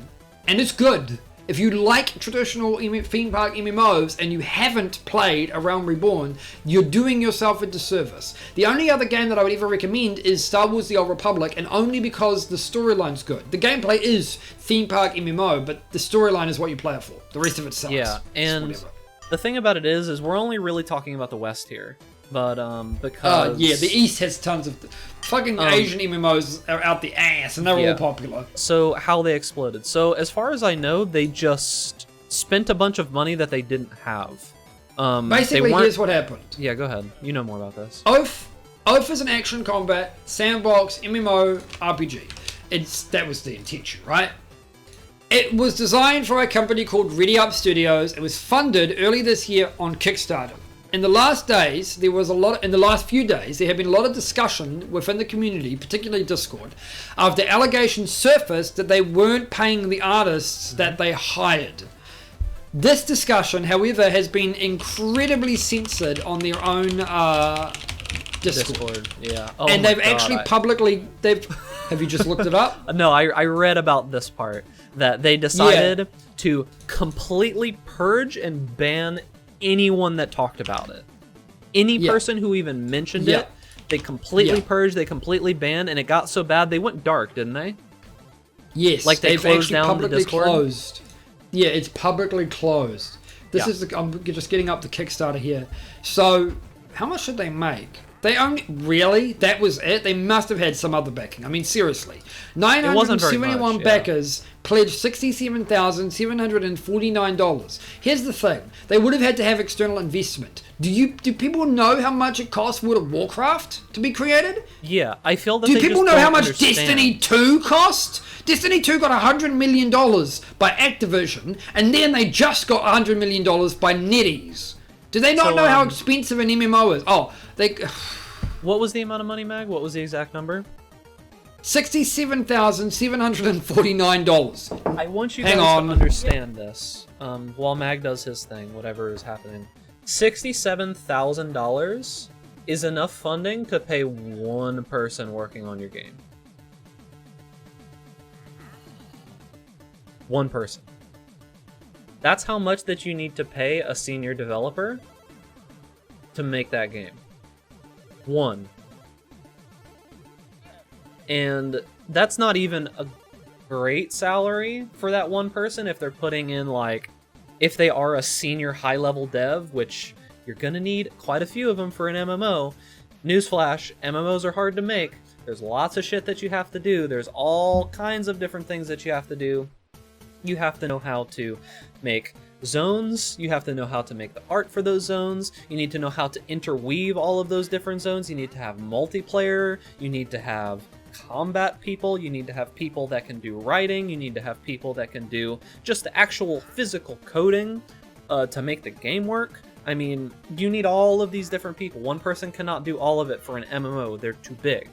Speaker 2: and it's good. If you like traditional theme park MMOs and you haven't played A Realm Reborn, you're doing yourself a disservice. The only other game that I would ever recommend is Star Wars: The Old Republic, and only because the storyline's good. The gameplay is theme park MMO, but the storyline is what you play it for. The rest of it sucks.
Speaker 1: Yeah, and the thing about it is we're only really talking about the West here. But, because...
Speaker 2: yeah, the East has tons of... Fucking Asian MMOs are out the ass, and they're all popular.
Speaker 1: So, how they exploded. So, as far as I know, they just spent a bunch of money that they didn't have.
Speaker 2: Basically, here's what happened.
Speaker 1: Yeah, go ahead. You know more about this.
Speaker 2: Oath is an action combat, sandbox, MMO, RPG. That was the intention, right? It was designed for a company called Ready Up Studios. It was funded early this year on Kickstarter. in the last days, there was a lot. In the last few days, there have been a lot of discussion within the community, particularly Discord, of the allegations surfaced that they weren't paying the artists that they hired. This discussion, however, has been incredibly censored on their own Discord.
Speaker 1: Yeah.
Speaker 2: And they've actually publicly. Have you just looked it up?
Speaker 1: No, I read about this part, that they decided to completely purge and ban anyone that talked about it. Any person who even mentioned it, they completely purged, they completely banned, and it got so bad they went dark, didn't they?
Speaker 2: Yes,
Speaker 1: like they closed down the Discord.
Speaker 2: Closed. Yeah, it's publicly closed. This is I'm just getting up the Kickstarter here. So, how much did they make? They only really that was it. They must have had some other backing. I mean, seriously, 971 backers pledged $67,749. Here's the thing: they would have had to have external investment. Do people know how much it costs World of Warcraft to be created?
Speaker 1: Yeah, I feel that.
Speaker 2: Do people know how much Destiny 2 cost? Destiny 2 got $100 million by Activision, and then they just got $100 million by NetEase. Do they not know how expensive an MMO is? Oh, they.
Speaker 1: What was the amount of money, Mag? What was the exact number?
Speaker 2: $67,749.
Speaker 1: I want you guys to understand this. While Mag does his thing, whatever is happening, $67,000 is enough funding to pay one person working on your game. One person. That's how much that you need to pay a senior developer to make that game. One. And that's not even a great salary for that one person if they're putting in, like, if they are a senior high-level dev, which you're gonna need quite a few of them for an MMO. Newsflash, MMOs are hard to make. There's lots of shit that you have to do. There's all kinds of different things that you have to do. You have to know how to make zones, you have to know how to make the art for those zones, you need to know how to interweave all of those different zones, you need to have multiplayer, you need to have combat people, you need to have people that can do writing, you need to have people that can do just the actual physical coding to make the game work. I mean, you need all of these different people. One person cannot do all of it for an MMO, they're too big.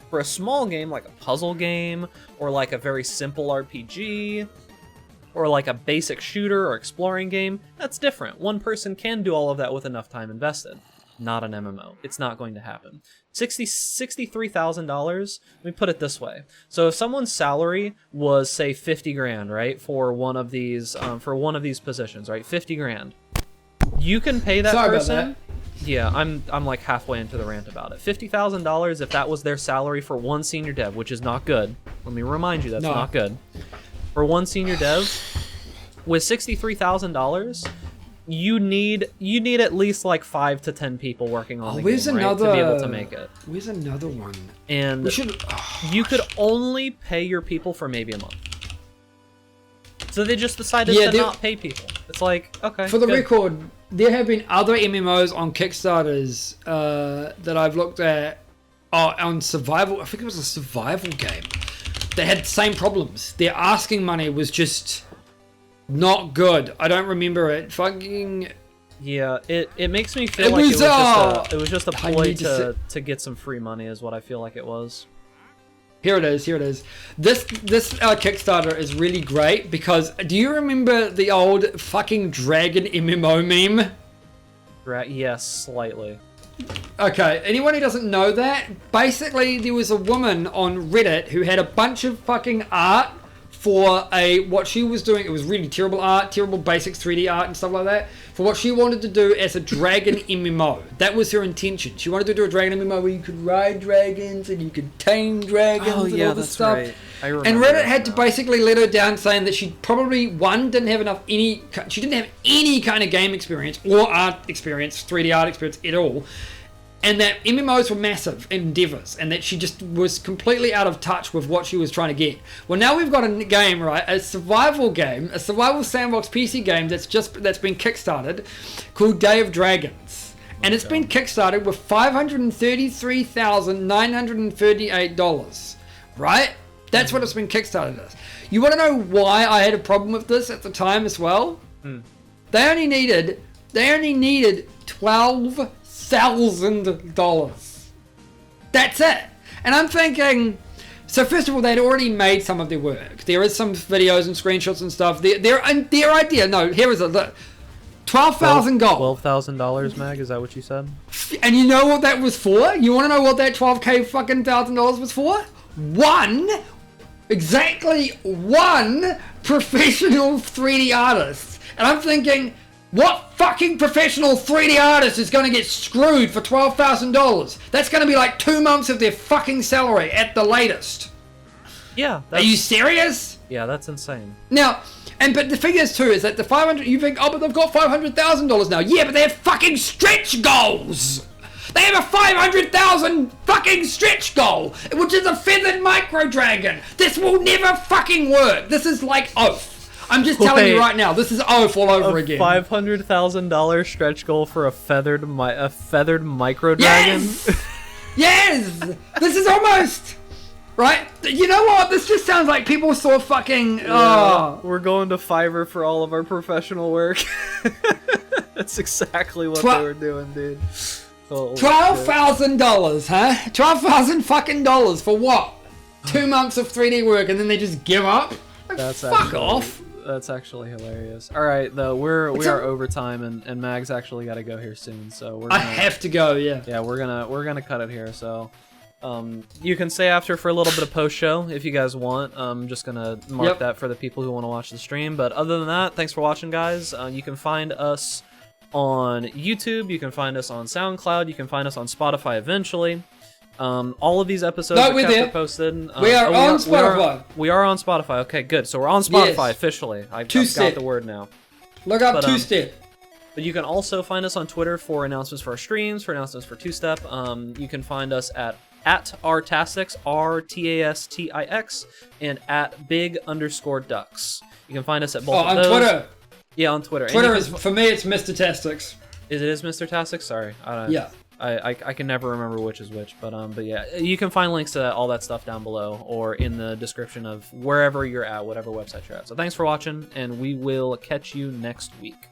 Speaker 1: For a small game, like a puzzle game, or like a very simple RPG, or like a basic shooter or exploring game, that's different. One person can do all of that with enough time invested. Not an MMO. It's not going to happen. $63,000, let me put it this way. So if someone's salary was, say, 50 grand, right, for one of these positions, right, 50 grand. You can pay that person. About that. Yeah, I'm like halfway into the rant about it. $50,000 if that was their salary for one senior dev, which is not good. Let me remind you, that's not good. For one senior dev, with $63,000, you need at least like 5 to 10 people working on the game, right, to be able to make it.
Speaker 2: Where's another one?
Speaker 1: And you could only pay your people for maybe a month. So they just decided to not pay people. It's like, okay.
Speaker 2: For the record, there have been other MMOs on Kickstarters that I've looked at on survival. I think it was a survival game. They had the same problems. Their asking money was just not good. I don't remember it. Fucking...
Speaker 1: Yeah, it makes me feel like it was just a ploy to get some free money is what I feel like it was.
Speaker 2: Here it is. This Kickstarter is really great because do you remember the old fucking dragon MMO meme?
Speaker 1: Yes, slightly.
Speaker 2: Okay, anyone who doesn't know that, basically there was a woman on Reddit who had a bunch of fucking art for what she was doing. It was really terrible art, terrible basics 3D art and stuff like that, for what she wanted to do as a dragon MMO. That was her intention. She wanted to do a dragon MMO where you could ride dragons and you could tame dragons and all this stuff. Right. I remember. And Reddit had to basically let her down, saying that she probably, didn't have any kind of game experience or art experience, 3D art experience at all. And that MMOs were massive endeavors, and that she just was completely out of touch with what she was trying to get. Well, now we've got a game, right? A survival game, a survival sandbox PC game that's been kickstarted, called Day of Dragons, and it's been kickstarted with $533,938. Right? That's what it's been kickstarted as. You want to know why I had a problem with this at the time as well? They only needed $12,000. That's it. And I'm thinking, so first of all, they'd already made some of their work. There is some videos and screenshots and stuff. Their idea, no, here is it. $12,000 gold.
Speaker 1: $12,000, Mag, is that what you said?
Speaker 2: And you know what that was for? You want to know what that $12K fucking $1,000 was for? Exactly one professional 3D artist. And I'm thinking, what fucking professional 3D artist is going to get screwed for $12,000? That's going to be like 2 months of their fucking salary at the latest.
Speaker 1: Yeah.
Speaker 2: Are you serious?
Speaker 1: Yeah, that's insane.
Speaker 2: Now, but the thing is too, is that the 500, you think, oh, but they've got $500,000 now. Yeah, but they have fucking stretch goals. They have a 500,000 fucking stretch goal, which is a feathered micro dragon. This will never fucking work. This is like Oath. I'm just telling you right now, this is Oath all over again.
Speaker 1: $500,000 stretch goal for a feathered micro dragon.
Speaker 2: Yes, this is almost right. You know what? This just sounds like people saw fucking.
Speaker 1: Yeah, we're going to Fiverr for all of our professional work. That's exactly what they were doing, dude.
Speaker 2: $12,000, huh? $12,000 for what? 2 months of 3D work, and then they just give up? Fuck off.
Speaker 1: That's actually hilarious. All right, though, we are over time, and Mag's actually got to go here soon, so
Speaker 2: I have to go. Yeah.
Speaker 1: Yeah, we're gonna cut it here. So, you can stay after for a little bit of post show if you guys want. I'm just gonna mark that for the people who want to watch the stream. But other than that, thanks for watching, guys. You can find us on YouTube, you can find us on SoundCloud, you can find us on Spotify eventually. All of these episodes are posted.
Speaker 2: We are on Spotify.
Speaker 1: We are on Spotify. Okay, good. So we're on Spotify officially. I've got the word now.
Speaker 2: Look up Two-Step.
Speaker 1: But you can also find us on Twitter for announcements for our streams, for announcements for Two-Step. You can find us at rTastix, rTastix, and at @big_ducks. You can find us at both of those.
Speaker 2: On Twitter.
Speaker 1: Yeah, on Twitter.
Speaker 2: Twitter is, for me, it's Mr. Tastix.
Speaker 1: It is Mr. Tastix? Sorry.
Speaker 2: Yeah.
Speaker 1: I can never remember which is which, but yeah, you can find links to all that stuff down below or in the description of wherever you're at, whatever website you're at. So thanks for watching, and we will catch you next week.